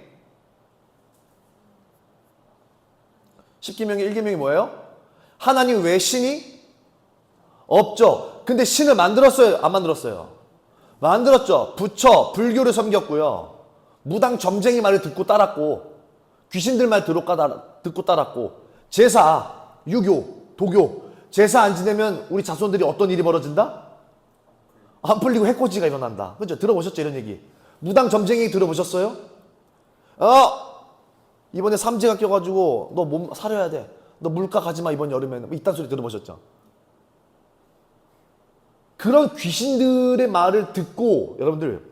10계명의 1계명이 뭐예요? 하나님 외에 신이 없죠. 근데 신을 만들었어요? 안 만들었어요? 만들었죠. 부처, 불교를 섬겼고요. 무당 점쟁이 말을 듣고 따랐고, 귀신들 말 듣고 따랐고, 제사, 유교, 도교, 제사 안 지내면 우리 자손들이 어떤 일이 벌어진다? 안 풀리고 해코지가 일어난다. 그죠? 들어보셨죠? 이런 얘기. 무당 점쟁이 들어보셨어요? 이번에 삼재가 껴가지고 너 몸 사려야 돼. 너 물가 가지마 이번 여름에는. 이딴 소리 들어보셨죠? 그런 귀신들의 말을 듣고 여러분들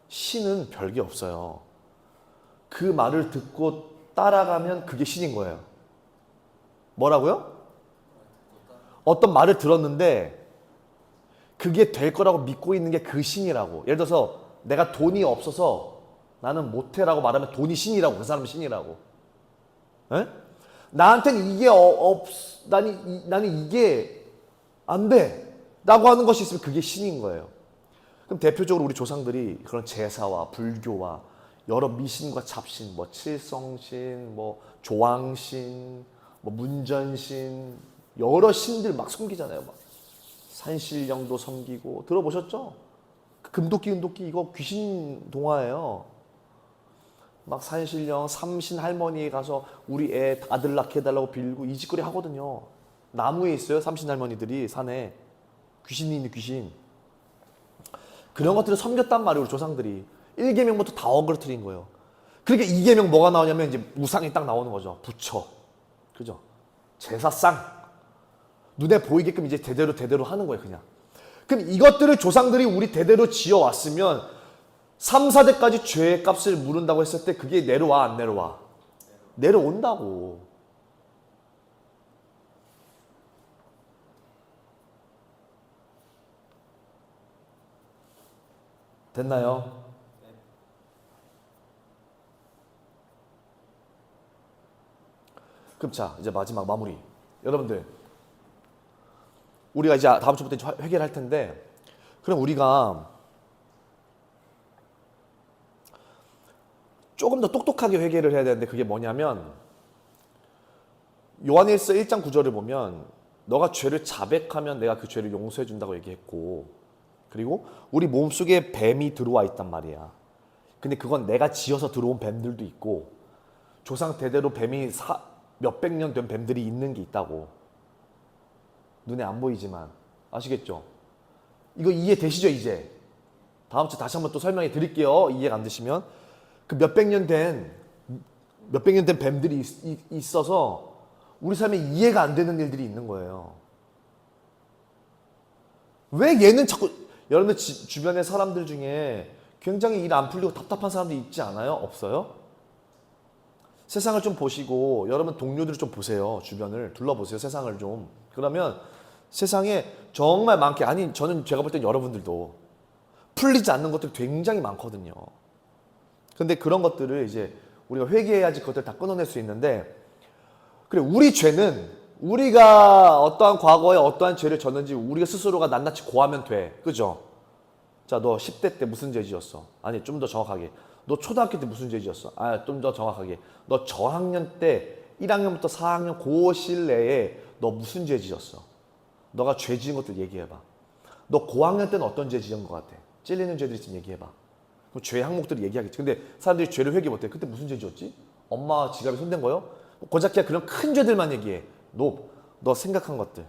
신은 별게 없어요. 그 말을 듣고 따라가면 그게 신인 거예요. 뭐라고요? 어떤 말을 들었는데 그게 될 거라고 믿고 있는 게 그 신이라고. 예를 들어서 내가 돈이 없어서 나는 못해라고 말하면 돈이 신이라고. 그 사람은 신이라고. 에? 나한테는 이게 나는 이게 안 돼 라고 하는 것이 있으면 그게 신인 거예요. 그럼 대표적으로 우리 조상들이 그런 제사와 불교와 여러 미신과 잡신, 뭐 칠성신, 뭐 조왕신, 뭐 문전신, 여러 신들 막 섬기잖아요. 막 산신령도 섬기고. 들어보셨죠? 금도끼 은도끼 이거 귀신 동화예요. 막 산신령 삼신 할머니에 가서 우리 애 아들 낳게 해달라고 빌고 이 짓거리 하거든요. 나무에 있어요. 삼신 할머니들이 산에. 귀신이 있는 귀신. 그런 것들을 섬겼단 말이에요. 우리 조상들이. 1계명부터 다 어그러뜨린 거예요. 그러니까 2계명 뭐가 나오냐면 이제 우상이 딱 나오는 거죠. 부처. 그죠? 제사상. 눈에 보이게끔 이제 대대로 하는 거예요. 그냥. 그럼 이것들을 조상들이 우리 대대로 지어왔으면 3, 4대까지 죄의 값을 물은다고 했을 때 그게 내려와 안 내려와? 내려온다고. 됐나요? 그럼 자, 이제 마지막 마무리. 여러분들, 우리가 이제 다음 주부터 이제 회개를 할 텐데, 그럼 우리가 조금 더 똑똑하게 회개를 해야 되는데 그게 뭐냐면 요한일서 1장 9절을 보면 너가 죄를 자백하면 내가 그 죄를 용서해 준다고 얘기했고, 그리고 우리 몸속에 뱀이 들어와 있단 말이야. 근데 그건 내가 지어서 들어온 뱀들도 있고 조상 대대로 뱀이 몇백 년 된 뱀들이 있는 게 있다고. 눈에 안 보이지만. 아시겠죠? 이거 이해되시죠 이제? 다음 주 다시 한번 또 설명해 드릴게요. 이해가 안 되시면. 그 몇백 년 된 뱀들이 있어서 우리 삶에 이해가 안 되는 일들이 있는 거예요. 왜 얘는 자꾸 여러분들 주변의 사람들 중에 굉장히 일 안 풀리고 답답한 사람들 있지 않아요? 없어요? 세상을 좀 보시고 여러분 동료들을 좀 보세요. 주변을 둘러보세요. 세상을 좀. 그러면 세상에 정말 많게 아니 저는 제가 볼 땐 여러분들도 풀리지 않는 것들이 굉장히 많거든요. 근데 그런 것들을 이제 우리가 회개해야지 그것들 다 끊어낼 수 있는데 그래 우리 죄는 우리가 어떠한 과거에 어떠한 죄를 졌는지 우리가 스스로가 낱낱이 고하면 돼. 그죠? 자, 너 10대 때 무슨 죄 지었어? 아니, 좀 더 정확하게. 너 초등학교 때 무슨 죄 지었어? 아, 좀 더 정확하게. 너 저학년 때 1학년부터 4학년 그 시일 내에 너 무슨 죄 지었어? 너가 죄 지은 것들 얘기해봐. 너 고학년 때는 어떤 죄 지은 것 같아? 찔리는 죄들 있으면 얘기해봐. 그럼 죄 항목들을 얘기하겠지. 근데 사람들이 죄를 회개 못해. 그때 무슨 죄 지었지? 엄마 지갑에 손댄 거요? 고작해야 그런 큰 죄들만 얘기해. 너 생각한 것들.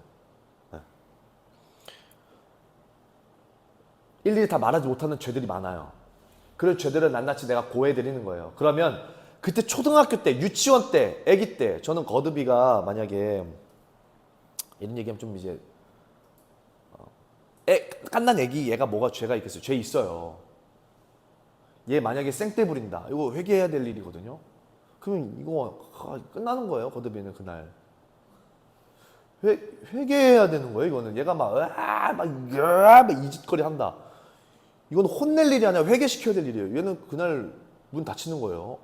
일일이 다 말하지 못하는 죄들이 많아요. 그런 죄들을 낱낱이 내가 고해드리는 거예요. 그러면 그때 초등학교 때, 유치원 때, 아기 때 저는 거듭이가 만약에 이런 얘기하면 좀 이제 깐난 애기 얘가 뭐가 죄가 있겠어요? 죄 있어요. 얘 만약에 생떼 부린다. 이거 회개해야 될 일이거든요. 그러면 이거 끝나는 거예요. 거듭이는 그날. 회개해야 되는 거예요. 이거는 얘가 막 이짓거리 한다. 이건 혼낼 일이 아니라 회개시켜야 될 일이에요. 얘는 그날 문 닫히는 거예요.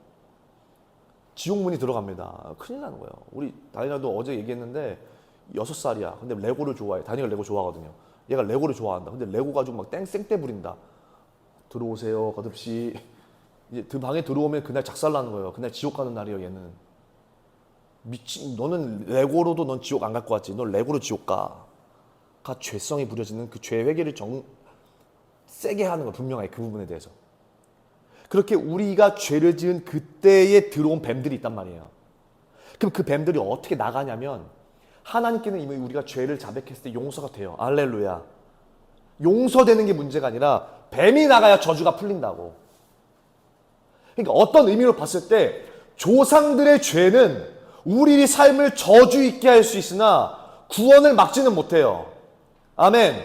지옥문이 들어갑니다. 큰일 나는 거예요. 우리 다니엘도 어제 얘기했는데 6살이야. 근데 레고를 좋아해. 다니엘 레고 좋아하거든요. 얘가 레고를 좋아한다. 근데 레고 가지고 막 땡땡 부린다. 들어오세요, 거듭씨. 이제 그 방에 들어오면 그날 작살나는 거예요. 그날 지옥 가는 날이에요, 얘는. 미친, 너는 레고로도 넌 지옥 안 갈 것 같지? 넌 레고로 지옥 가. 죄성이 부려지는 그 죄 회개를 세게 하는 거 분명하게 그 부분에 대해서. 그렇게 우리가 죄를 지은 그때에 들어온 뱀들이 있단 말이에요. 그럼 그 뱀들이 어떻게 나가냐면 하나님께는 이미 우리가 죄를 자백했을 때 용서가 돼요. 할렐루야. 용서되는 게 문제가 아니라 뱀이 나가야 저주가 풀린다고. 그러니까 어떤 의미로 봤을 때 조상들의 죄는 우리 삶을 저주 있게 할 수 있으나 구원을 막지는 못해요. 아멘.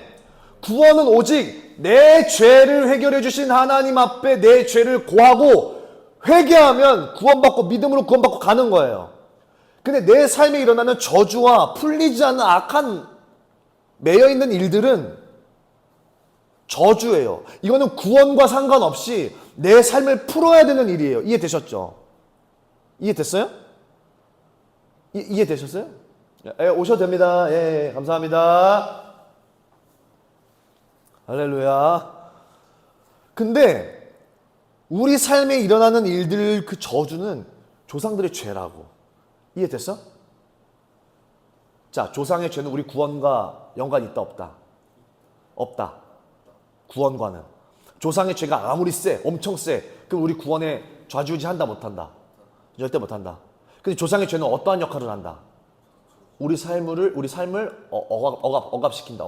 구원은 오직 내 죄를 해결해 주신 하나님 앞에 내 죄를 고하고 회개하면 구원받고 믿음으로 구원받고 가는 거예요. 근데 내 삶에 일어나는 저주와 풀리지 않는 악한 매여있는 일들은 저주예요. 이거는 구원과 상관없이 내 삶을 풀어야 되는 일이에요. 이해되셨죠? 이해됐어요? 이해되셨어요? 예, 오셔도 됩니다. 예, 감사합니다. 할렐루야. 근데 우리 삶에 일어나는 일들 그 저주는 조상들의 죄라고. 이해됐어? 자, 조상의 죄는 우리 구원과 연관이 있다 없다? 없다. 구원과는. 조상의 죄가 아무리 엄청 그럼 우리 구원에 좌지우지한다 못한다? 절대 못한다. 근데 조상의 죄는 어떠한 역할을 한다? 우리 삶을 억압시킨다.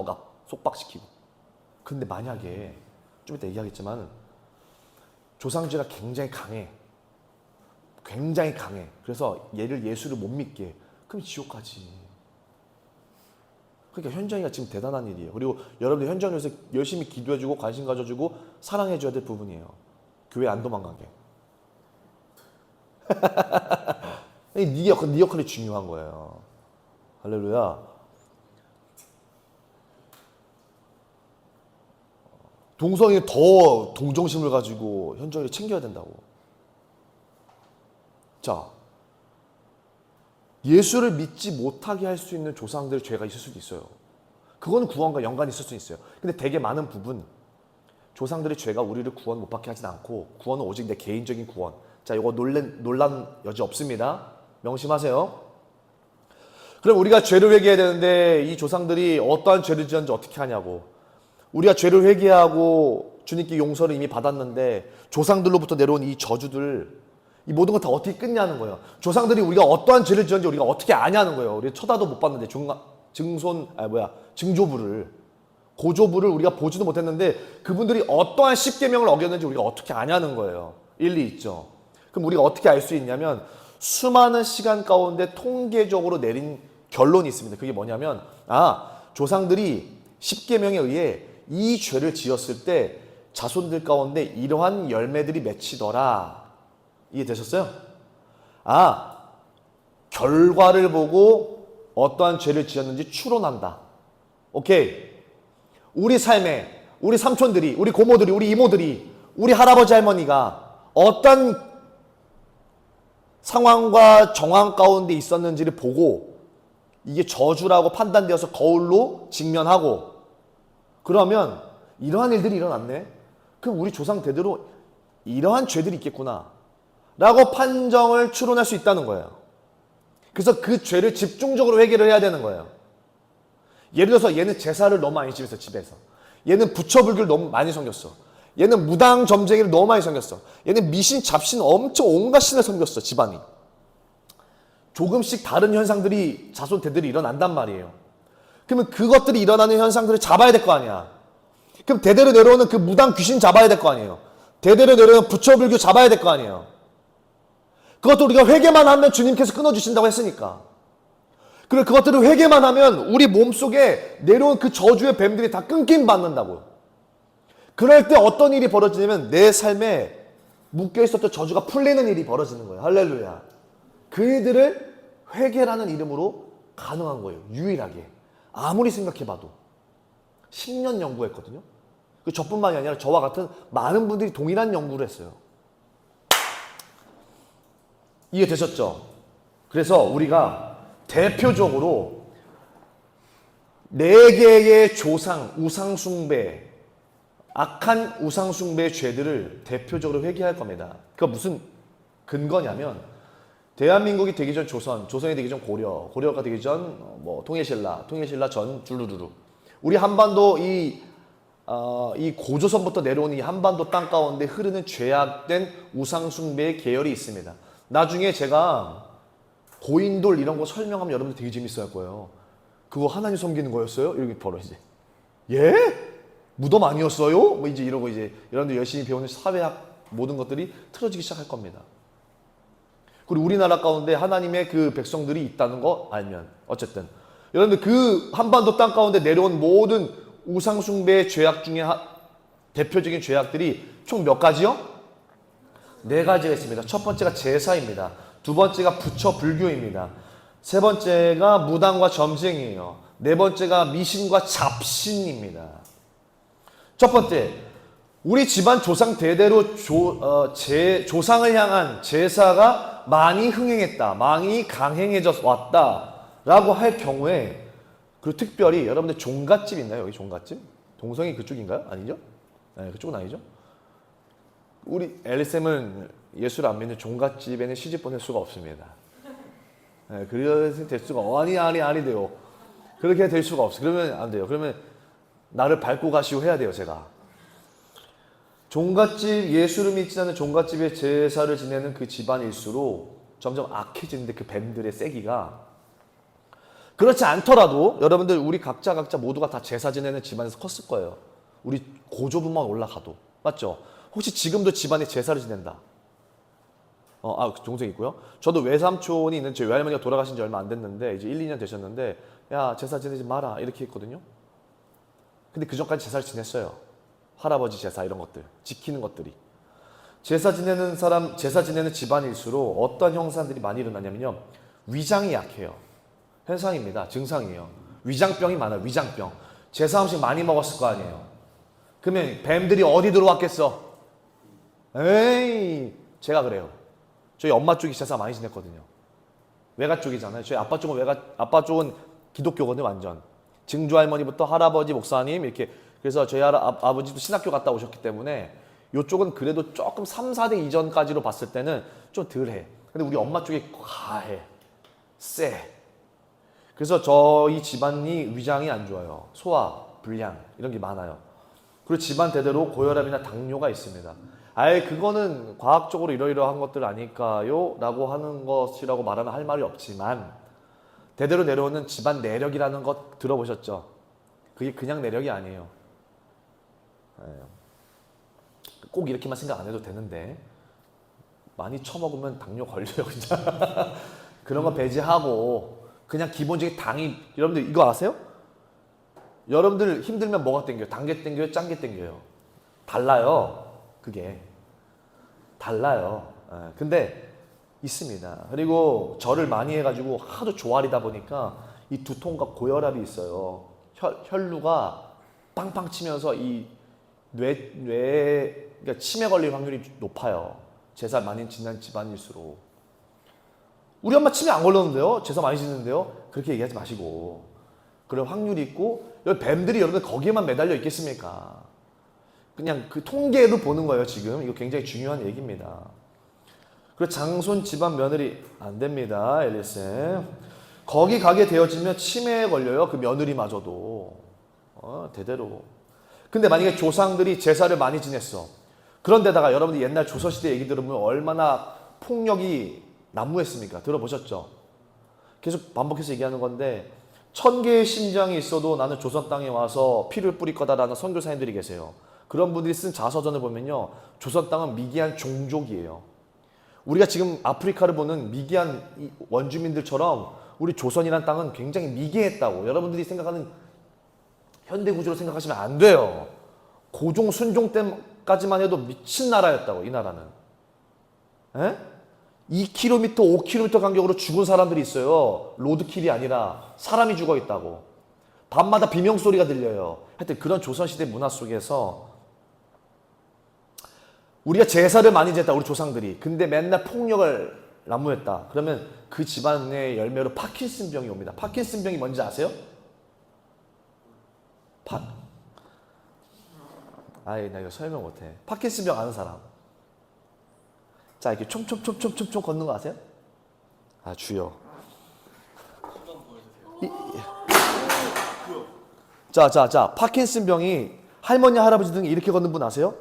속박시키고. 근데 만약에 좀 이따 얘기하겠지만 조상죄가 굉장히 강해. 그래서 예수를 못 믿게. 그럼 지옥 가지. 그러니까 현정이가 지금 대단한 일이에요. 그리고 여러분들 현정을 위해서 열심히 기도해주고 관심 가져주고 사랑해줘야 될 부분이에요. 교회 안 도망가게. 네 역할이 중요한 거예요. 할렐루야. 동성이 더 동정심을 가지고 현정이를 챙겨야 된다고. 자, 예수를 믿지 못하게 할 수 있는 조상들의 죄가 있을 수도 있어요. 그건 구원과 연관이 있을 수 있어요. 근데 되게 많은 부분 조상들의 죄가 우리를 구원 못 받게 하진 않고 구원은 오직 내 개인적인 구원. 자, 이거 논란 여지 없습니다. 명심하세요. 그럼 우리가 죄를 회개해야 되는데 이 조상들이 어떠한 죄를 지었는지 어떻게 하냐고. 우리가 죄를 회개하고 주님께 용서를 이미 받았는데 조상들로부터 내려온 이 저주들 이 모든 걸 다 어떻게 끝냐는 거예요. 조상들이 우리가 어떠한 죄를 지었는지 우리가 어떻게 아냐는 거예요. 우리 쳐다도 못 봤는데 증조부를 고조부를 우리가 보지도 못했는데 그분들이 어떠한 십계명을 어겼는지 우리가 어떻게 아냐는 거예요. 일리 있죠. 그럼 우리가 어떻게 알 수 있냐면 수많은 시간 가운데 통계적으로 내린 결론이 있습니다. 그게 뭐냐면 조상들이 십계명에 의해 이 죄를 지었을 때 자손들 가운데 이러한 열매들이 맺히더라. 이해되셨어요? 결과를 보고 어떠한 죄를 지었는지 추론한다. 오케이. 우리 삶에 우리 삼촌들이, 우리 고모들이, 우리 이모들이, 우리 할아버지 할머니가 어떤 상황과 정황 가운데 있었는지를 보고 이게 저주라고 판단되어서 거울로 직면하고, 그러면 이러한 일들이 일어났네. 그럼 우리 조상 대대로 이러한 죄들이 있겠구나 라고 판정을 추론할 수 있다는 거예요. 그래서 그 죄를 집중적으로 회개를 해야 되는 거예요. 예를 들어서 얘는 제사를 너무 많이 지냈어, 집에서. 얘는 부처불교를 너무 많이 섬겼어. 얘는 무당점쟁이를 너무 많이 섬겼어. 얘는 미신, 잡신 엄청 온갖 신을 섬겼어, 집안이. 조금씩 다른 현상들이 자손 대대로 일어난단 말이에요. 그러면 그것들이 일어나는 현상들을 잡아야 될 거 아니야. 그럼 대대로 내려오는 그 무당 귀신 잡아야 될 거 아니에요. 대대로 내려오는 부처불교 잡아야 될 거 아니에요. 그것도 우리가 회개만 하면 주님께서 끊어주신다고 했으니까. 그리고 그것들을 회개만 하면 우리 몸속에 내려온 그 저주의 뱀들이 다 끊김 받는다고요. 그럴 때 어떤 일이 벌어지냐면 내 삶에 묶여있었던 저주가 풀리는 일이 벌어지는 거예요. 할렐루야. 그 일들을 회개라는 이름으로 가능한 거예요. 유일하게. 아무리 생각해봐도. 10년 연구했거든요. 저뿐만이 아니라 저와 같은 많은 분들이 동일한 연구를 했어요. 이해되셨죠? 그래서 우리가 대표적으로 4개의 조상, 우상숭배, 악한 우상숭배의 죄들을 대표적으로 회개할 겁니다. 그게 무슨 근거냐면 대한민국이 되기 전 조선, 조선이 되기 전 고려, 고려가 되기 전 통일신라, 통일신라 전 줄루루루. 우리 한반도 이 고조선부터 내려온 이 한반도 땅 가운데 흐르는 죄악된 우상숭배의 계열이 있습니다. 나중에 제가 고인돌 이런 거 설명하면 여러분들 되게 재밌어할 거예요. 그거 하나님 섬기는 거였어요? 이렇게 벌어지지. 예? 무덤 아니었어요? 뭐 이제 이러고 이제 여러분들 열심히 배우는 사회학 모든 것들이 틀어지기 시작할 겁니다. 그리고 우리나라 가운데 하나님의 그 백성들이 있다는 거 알면 어쨌든 여러분들 그 한반도 땅 가운데 내려온 모든 우상숭배의 죄악 중에 대표적인 죄악들이 총 몇 가지요? 4가지가 있습니다. 첫 번째가 제사입니다. 두 번째가 부처 불교입니다. 세 번째가 무당과 점쟁이에요. 네 번째가 미신과 잡신입니다. 첫 번째, 우리 집안 조상 대대로 조상을 향한 제사가 많이 흥행했다, 많이 강행해져 왔다라고 할 경우에, 그리고 특별히 여러분들 종갓집 있나요? 여기 종갓집? 동성이 그쪽인가요? 아니죠? 네, 그쪽은 아니죠? 우리 엘리쌤은 예수를 안 믿는 종갓집에는 시집 보낼 수가 없습니다. 네, 그래서 될 수가 아니 돼요. 그렇게 될 수가 없어. 그러면 안 돼요. 그러면 나를 밟고 가시오 해야 돼요, 제가. 종갓집, 예수를 믿지 않는 종갓집에 제사를 지내는 그 집안일수록 점점 악해지는데 그 뱀들의 세기가, 그렇지 않더라도 여러분들 우리 각자 모두가 다 제사 지내는 집안에서 컸을 거예요. 우리 고조부만 올라가도. 맞죠? 혹시 지금도 집안에 제사를 지낸다? 동생이 있고요. 저도 외삼촌이 있는 제 외할머니가 돌아가신 지 얼마 안 됐는데 이제 1, 2년 되셨는데, 야, 제사 지내지 마라 이렇게 했거든요. 근데 그 전까지 제사를 지냈어요. 할아버지 제사 이런 것들 지키는 것들이. 제사 지내는 집안일수록 어떤 형상들이 많이 일어나냐면요, 위장이 약해요. 현상입니다. 증상이에요. 위장병이 많아요. 위장병. 제사 음식 많이 먹었을 거 아니에요. 그러면 뱀들이 어디 들어왔겠어? 에이, 제가 그래요. 저희 엄마 쪽이 제사 많이 지냈거든요. 외가 쪽이잖아요. 저희 아빠 쪽은 기독교거든요, 완전. 증조 할머니부터 할아버지 목사님 이렇게. 그래서 저희 아버지도 신학교 갔다 오셨기 때문에 이쪽은 그래도 조금 3, 4대 이전까지로 봤을 때는 좀 덜해. 근데 우리 엄마 쪽이 과해. 쎄. 그래서 저희 집안이 위장이 안 좋아요. 소화, 불량 이런 게 많아요. 그리고 집안 대대로 고혈압이나 당뇨가 있습니다. 그거는 과학적으로 이러이러한 것들 아닐까요? 라고 하는 것이라고 말하면 할 말이 없지만, 대대로 내려오는 집안 내력이라는 것 들어보셨죠? 그게 그냥 내력이 아니에요. 꼭 이렇게만 생각 안 해도 되는데 많이 처먹으면 당뇨 걸려요, 진짜. 그런 거 배제하고 그냥 기본적인 당이, 여러분들 이거 아세요? 여러분들 힘들면 뭐가 땡겨요? 단 게 땡겨요? 짠 게 땡겨요? 달라요. 그게. 달라요. 근데 있습니다. 그리고 절을 많이 해가지고 하도 조알이다 보니까 이 두통과 고혈압이 있어요. 혈루가 빵빵 치면서 이 그러니까 치매 걸릴 확률이 높아요. 제사 많이 지난 집안일수록. 우리 엄마 치매 안 걸렸는데요? 제사 많이 지는데요? 그렇게 얘기하지 마시고. 그럴 확률이 있고, 여기 뱀들이 여러분들 거기에만 매달려 있겠습니까? 그냥 그 통계로 보는 거예요, 지금. 이거 굉장히 중요한 얘기입니다. 그리고 장손 집안 며느리 안 됩니다, 엘리쌤. 거기 가게 되어지면 치매에 걸려요, 그 며느리마저도. 대대로. 근데 만약에 조상들이 제사를 많이 지냈어. 그런데다가 여러분들 옛날 조선시대 얘기 들으면 얼마나 폭력이 난무했습니까? 들어보셨죠? 계속 반복해서 얘기하는 건데 1000개의 심장이 있어도 나는 조선 땅에 와서 피를 뿌릴 거다라는 선교사님들이 계세요. 그런 분들이 쓴 자서전을 보면요. 조선 땅은 미개한 종족이에요. 우리가 지금 아프리카를 보는 미개한 원주민들처럼 우리 조선이란 땅은 굉장히 미개했다고 여러분들이 생각하는 현대구조로 생각하시면 안 돼요. 고종, 순종 때까지만 해도 미친 나라였다고, 이 나라는. 에? 2km, 5km 간격으로 죽은 사람들이 있어요. 로드킬이 아니라 사람이 죽어 있다고. 밤마다 비명소리가 들려요. 하여튼 그런 조선시대 문화 속에서 우리가 제사를 많이 지냈다, 우리 조상들이. 근데 맨날 폭력을 난무했다. 그러면 그 집안의 열매로 파킨슨병이 옵니다. 파킨슨병이 뭔지 아세요? 아이, 나 이거 설명 못해. 파킨슨병 아는 사람. 자, 이렇게 총총총총총 걷는 거 아세요? 아, 주여. 자, 파킨슨병이 할머니, 할아버지 등 이렇게 걷는 분 아세요?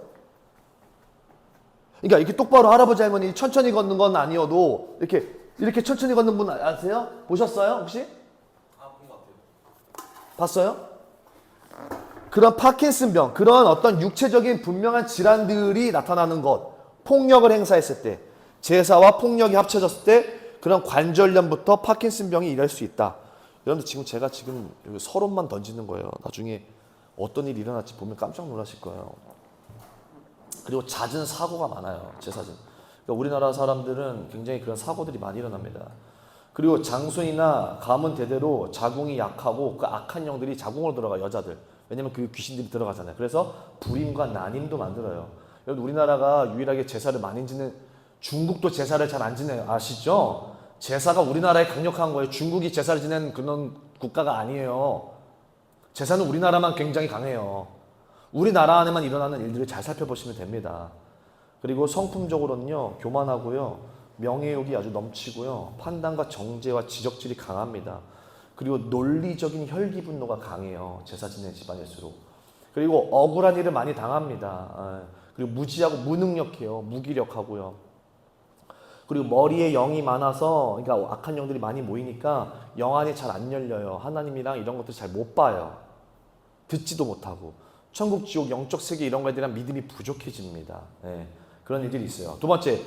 그러니까 이렇게 똑바로 할아버지, 할머니 천천히 걷는 건 아니어도 이렇게 천천히 걷는 분 아세요? 보셨어요, 혹시? 본 것 같아요. 봤어요? 그런 파킨슨병, 그런 어떤 육체적인 분명한 질환들이 나타나는 것, 폭력을 행사했을 때, 제사와 폭력이 합쳐졌을 때 그런 관절염부터 파킨슨병이 일어날 수 있다. 여러분들 지금 제가 지금 서론만 던지는 거예요. 나중에 어떤 일이 일어날지 보면 깜짝 놀라실 거예요. 그리고 잦은 사고가 많아요. 제사진. 그러니까 우리나라 사람들은 굉장히 그런 사고들이 많이 일어납니다. 그리고 장손이나 가문 대대로 자궁이 약하고 그 악한 영들이 자궁으로 들어가, 여자들. 왜냐면 그 귀신들이 들어가잖아요. 그래서 불임과 난임도 만들어요. 여러분 우리나라가 유일하게 제사를 많이 지는, 중국도 제사를 잘 안 지내요. 아시죠? 제사가 우리나라에 강력한 거예요. 중국이 제사를 지내는 그런 국가가 아니에요. 제사는 우리나라만 굉장히 강해요. 우리나라 안에만 일어나는 일들을 잘 살펴보시면 됩니다. 그리고 성품적으로는요, 교만하고요, 명예욕이 아주 넘치고요, 판단과 정죄와 지적질이 강합니다. 그리고 논리적인 혈기분노가 강해요. 제사 지낸 집안일수록. 그리고 억울한 일을 많이 당합니다. 그리고 무지하고 무능력해요. 무기력하고요. 그리고 머리에 영이 많아서, 그러니까 악한 영들이 많이 모이니까 영안이 잘 안 열려요. 하나님이랑 이런 것들 잘 못 봐요. 듣지도 못하고. 천국, 지옥, 영적 세계 이런 거에 대한 믿음이 부족해집니다. 네, 그런 일들이 있어요. 두 번째,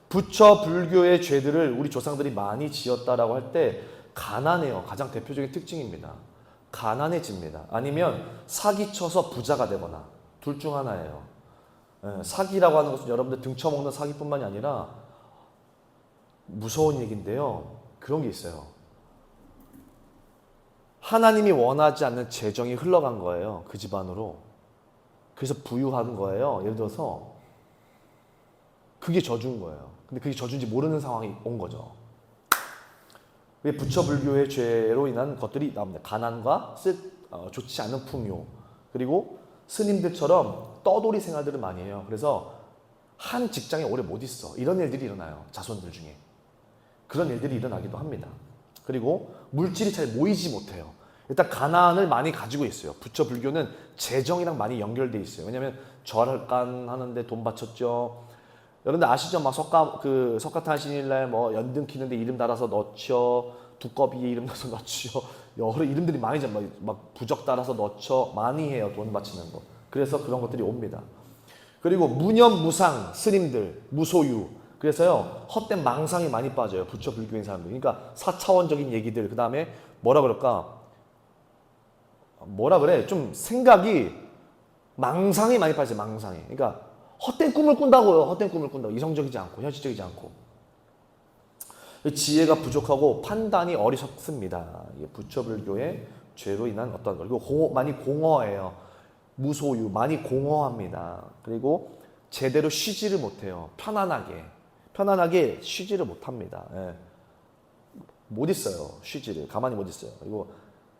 부처 불교의 죄들을 우리 조상들이 많이 지었다라고 할 때 가난해요. 가장 대표적인 특징입니다. 가난해집니다. 아니면 사기쳐서 부자가 되거나, 둘 중 하나예요. 사기라고 하는 것은 여러분들 등쳐먹는 사기뿐만이 아니라 무서운 얘기인데요. 그런 게 있어요. 하나님이 원하지 않는 재정이 흘러간 거예요. 그 집안으로. 그래서 부유한 거예요. 예를 들어서 그게 저주인 거예요. 근데 그게 저주인지 모르는 상황이 온 거죠. 왜 부처 불교의 죄로 인한 것들이 나옵니다. 가난과 좋지 않은 풍요, 그리고 스님들처럼 떠돌이 생활들을 많이 해요. 그래서 한 직장에 오래 못 있어. 이런 일들이 일어나요. 자손들 중에. 그런 일들이 일어나기도 합니다. 그리고 물질이 잘 모이지 못해요. 일단 가난을 많이 가지고 있어요. 부처 불교는 재정이랑 많이 연결돼 있어요. 왜냐하면 절간 하는데 돈 바쳤죠. 여러분들 아시죠? 막 석가탄신일날 뭐 연등 키는데 이름 달아서 넣죠. 두꺼비에 이름 넣어서 넣죠. 여러 이름들이 많이 막 부적 달아서 넣죠. 많이 해요. 돈 바치는 거. 그래서 그런 것들이 옵니다. 그리고 무념무상 스님들, 무소유. 그래서요, 헛된 망상이 많이 빠져요. 부처 불교인 사람들. 그러니까 4차원적인 얘기들, 그 다음에 뭐라 그럴까? 뭐라 그래? 좀 생각이 망상이 많이 빠져요. 망상이. 그러니까 헛된 꿈을 꾼다고요. 헛된 꿈을 꾼다고. 이성적이지 않고 현실적이지 않고. 지혜가 부족하고 판단이 어리석습니다. 이게 부처불교의 죄로 인한 어떤 거. 그리고 많이 공허해요. 무소유, 많이 공허합니다. 그리고 제대로 쉬지를 못해요. 편안하게 쉬지를 못합니다. 예. 못 있어요. 쉬지를 가만히 못 있어요. 그리고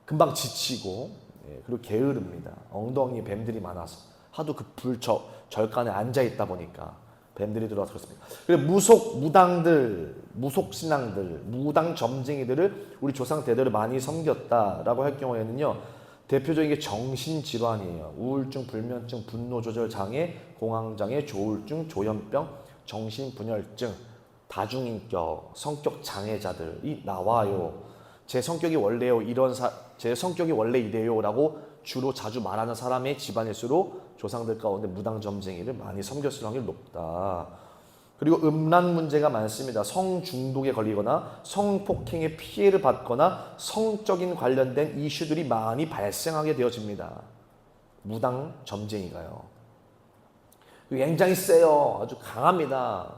금방 지치고, 예. 그리고 게으릅니다. 엉덩이에 뱀들이 많아서 하도 그 절간에 앉아 있다 보니까 뱀들이 들어와서 그렇습니다. 그리고 무당들, 무속신앙들, 무당 점쟁이들을 우리 조상 대대로 많이 섬겼다라고 할 경우에는요, 대표적인 게 정신질환이에요. 우울증, 불면증, 분노조절 장애, 공황장애, 조울증, 조현병, 정신분열증, 다중인격, 성격 장애자들이 나와요. 제 성격이 원래요. 제 성격이 원래 이래요라고 주로 자주 말하는 사람의 집안일수록 조상들 가운데 무당점쟁이를 많이 섬겼을 확률이 높다. 그리고 음란 문제가 많습니다. 성중독에 걸리거나 성폭행의 피해를 받거나 성적인 관련된 이슈들이 많이 발생하게 되어집니다. 무당 점쟁이가요. 굉장히 세요. 아주 강합니다.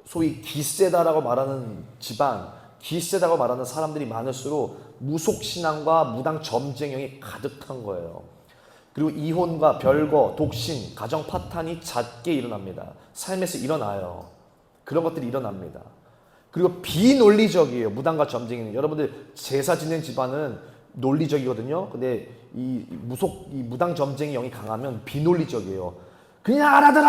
소위 기세다라고 말하는 집안, 기세다고 말하는 사람들이 많을수록 무속신앙과 무당 점쟁형이 가득한 거예요. 그리고 이혼과 별거, 독신, 가정 파탄이 잦게 일어납니다. 삶에서 일어나요. 그런 것들이 일어납니다. 그리고 비논리적이에요. 무당과 점쟁이는. 여러분들 제사 지낸 집안은 논리적이거든요. 근데 이 무당 점쟁이 영이 강하면 비논리적이에요. 그냥 알아들어!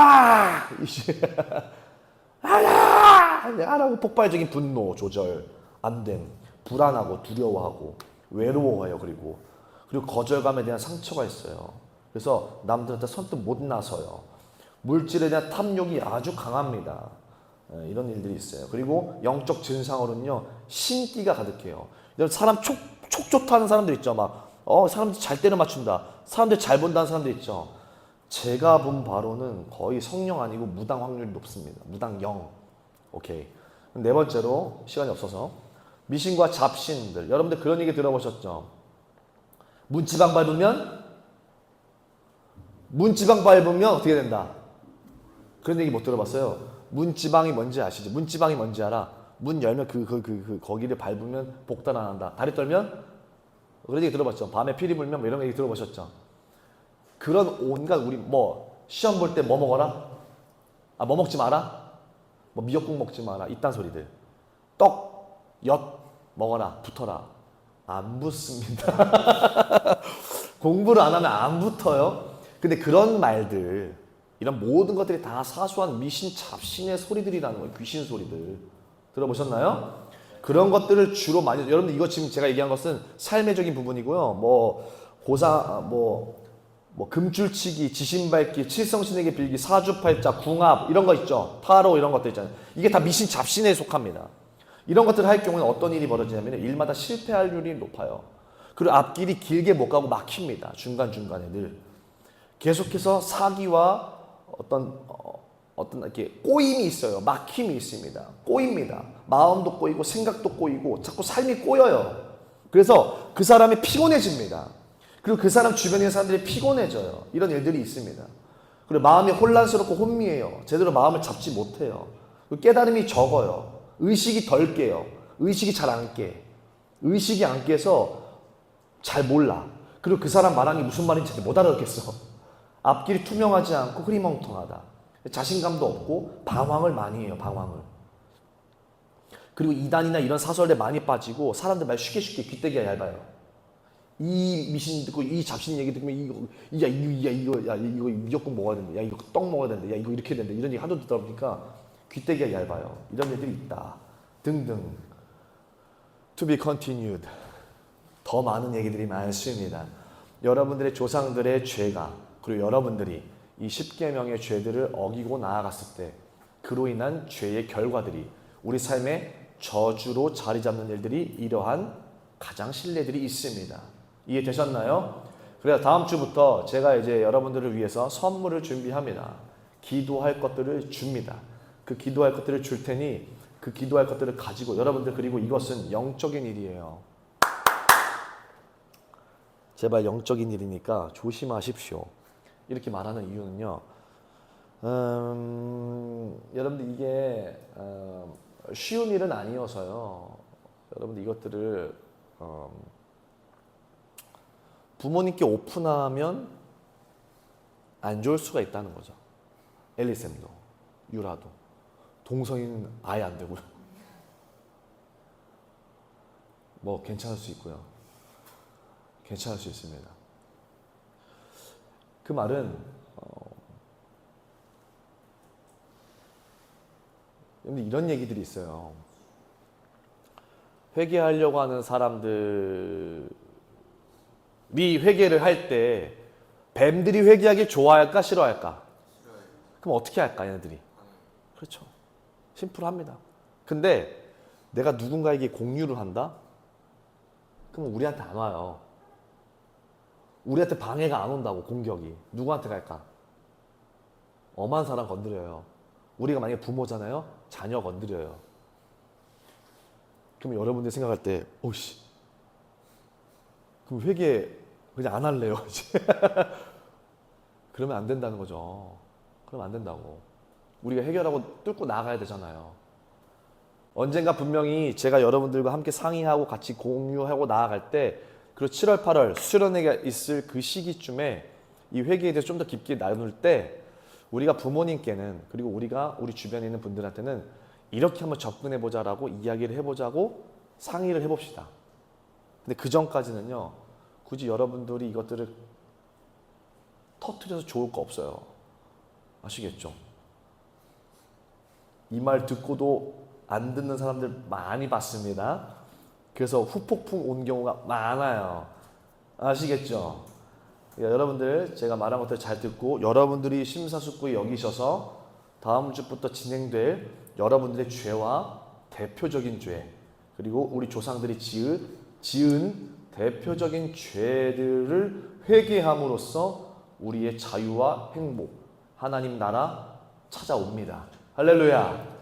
알아라고 폭발적인 분노 조절 안 됨. 불안하고 두려워하고 외로워해요. 그리고 거절감에 대한 상처가 있어요. 그래서 남들한테 선뜻 못 나서요. 물질에 대한 탐욕이 아주 강합니다. 이런 일들이 있어요. 그리고 영적 증상으로는요, 신기가 가득해요. 사람 촉 좋다는 사람들 있죠. 사람들 잘 때려 맞춘다. 사람들 잘 본다는 사람들 있죠. 제가 본 바로는 거의 성령 아니고 무당 확률이 높습니다. 무당 영. 오케이. 네 번째로, 시간이 없어서, 미신과 잡신들. 여러분들 그런 얘기 들어보셨죠? 문지방 밟으면 어떻게 된다? 그런 얘기 못 들어봤어요? 문지방이 뭔지 아시죠? 문지방이 뭔지 알아? 문 열면 거기를 밟으면 복달 안 한다. 다리 떨면? 그런 얘기 들어봤죠? 밤에 피리 불면 뭐 이런 얘기 들어보셨죠? 그런 온갖 우리 시험 볼 때 뭐 먹어라? 뭐 먹지 마라? 미역국 먹지 마라. 이딴 소리들. 떡, 엿 먹어라. 붙어라. 안 붙습니다. 공부를 안 하면 안 붙어요. 근데 그런 말들, 이런 모든 것들이 다 사소한 미신, 잡신의 소리들이라는 거예요. 귀신 소리들. 들어보셨나요? 그런 것들을 주로 많이, 여러분들 이거 지금 제가 얘기한 것은 삶의적인 부분이고요. 금줄치기, 지신밟기, 칠성신에게 빌기, 사주팔자, 궁합 이런 거 있죠. 타로 이런 것들 있잖아요. 이게 다 미신, 잡신에 속합니다. 이런 것들을 할 경우는 어떤 일이 벌어지냐면 일마다 실패할 확률이 높아요. 그리고 앞길이 길게 못 가고 막힙니다. 중간중간에 늘. 계속해서 사기와 어떤 이렇게 꼬임이 있어요. 막힘이 있습니다. 꼬입니다. 마음도 꼬이고 생각도 꼬이고 자꾸 삶이 꼬여요. 그래서 그 사람이 피곤해집니다. 그리고 그 사람 주변에 있는 사람들이 피곤해져요. 이런 일들이 있습니다. 그리고 마음이 혼란스럽고 혼미해요. 제대로 마음을 잡지 못해요. 깨달음이 적어요. 의식이 덜 깨요. 의식이 잘 안 깨. 의식이 안 깨서 잘 몰라. 그리고 그 사람 말하는 게 무슨 말인지 못 알아듣겠어. 앞길이 투명하지 않고 흐리멍텅하다. 자신감도 없고 방황을 많이 해요. 방황을. 그리고 이단이나 이런 사설에 많이 빠지고 사람들 말 쉽게 귀때기가 얇아요. 이 미신 듣고 이 잡신 얘기 듣으면 이거 미역국 먹어야 된다. 야 이거 떡 먹어야 된다. 야 이거 이렇게 된다. 이런 얘기 하도 듣다 보니까 귀때기가 얇아요. 이런 애들이 있다. 등등. To be continued. 더 많은 얘기들이 많습니다. 여러분들의 조상들의 죄가 그리고 여러분들이 이 10계명의 죄들을 어기고 나아갔을 때 그로 인한 죄의 결과들이 우리 삶의 저주로 자리 잡는 일들이 이러한 가장 신뢰들이 있습니다. 이해되셨나요? 그래서 다음 주부터 제가 이제 여러분들을 위해서 선물을 준비합니다. 기도할 것들을 줍니다. 그 기도할 것들을 줄 테니 그 기도할 것들을 가지고 여러분들 그리고 이것은 영적인 일이에요. 제발 영적인 일이니까 조심하십시오. 이렇게 말하는 이유는요. 여러분들 이게 쉬운 일은 아니어서요. 여러분들 이것들을 부모님께 오픈하면 안 좋을 수가 있다는 거죠. 엘리쌤도, 유라도. 동성인 아예 안 되고요. 뭐 괜찮을 수 있고요. 괜찮을 수 있습니다. 그 말은 근데 이런 얘기들이 있어요. 회개하려고 하는 사람들이 회개를 할 때 뱀들이 회개하기 좋아할까 싫어할까? 싫어요. 그럼 어떻게 할까 얘네들이? 그렇죠. 심플합니다. 근데 내가 누군가에게 공유를 한다? 그럼 우리한테 안 와요. 우리한테 방해가 안 온다고 공격이. 누구한테 갈까? 엄한 사람 건드려요. 우리가 만약에 부모잖아요. 자녀 건드려요. 그럼 여러분들이 생각할 때 오씨 그럼 회개 그냥 안 할래요. 이제 그러면 안 된다는 거죠. 그러면 안 된다고. 우리가 해결하고 뚫고 나가야 되잖아요. 언젠가 분명히 제가 여러분들과 함께 상의하고 같이 공유하고 나아갈 때 그리고 7월 8월 수련회가 있을 그 시기쯤에 이 회개에 대해서 좀 더 깊게 나눌 때 우리가 부모님께는 그리고 우리가 우리 주변에 있는 분들한테는 이렇게 한번 접근해 보자라고 이야기를 해보자고 상의를 해봅시다. 근데 그 전까지는요 굳이 여러분들이 이것들을 터트려서 좋을 거 없어요. 아시겠죠? 이 말 듣고도 안 듣는 사람들 많이 봤습니다. 그래서 후폭풍 온 경우가 많아요. 아시겠죠? 여러분들 제가 말한 것들 잘 듣고 여러분들이 심사숙고히 여기셔서 다음 주부터 진행될 여러분들의 죄와 대표적인 죄 그리고 우리 조상들이 지은 대표적인 죄들을 회개함으로써 우리의 자유와 행복 하나님 나라 찾아옵니다. 할렐루야.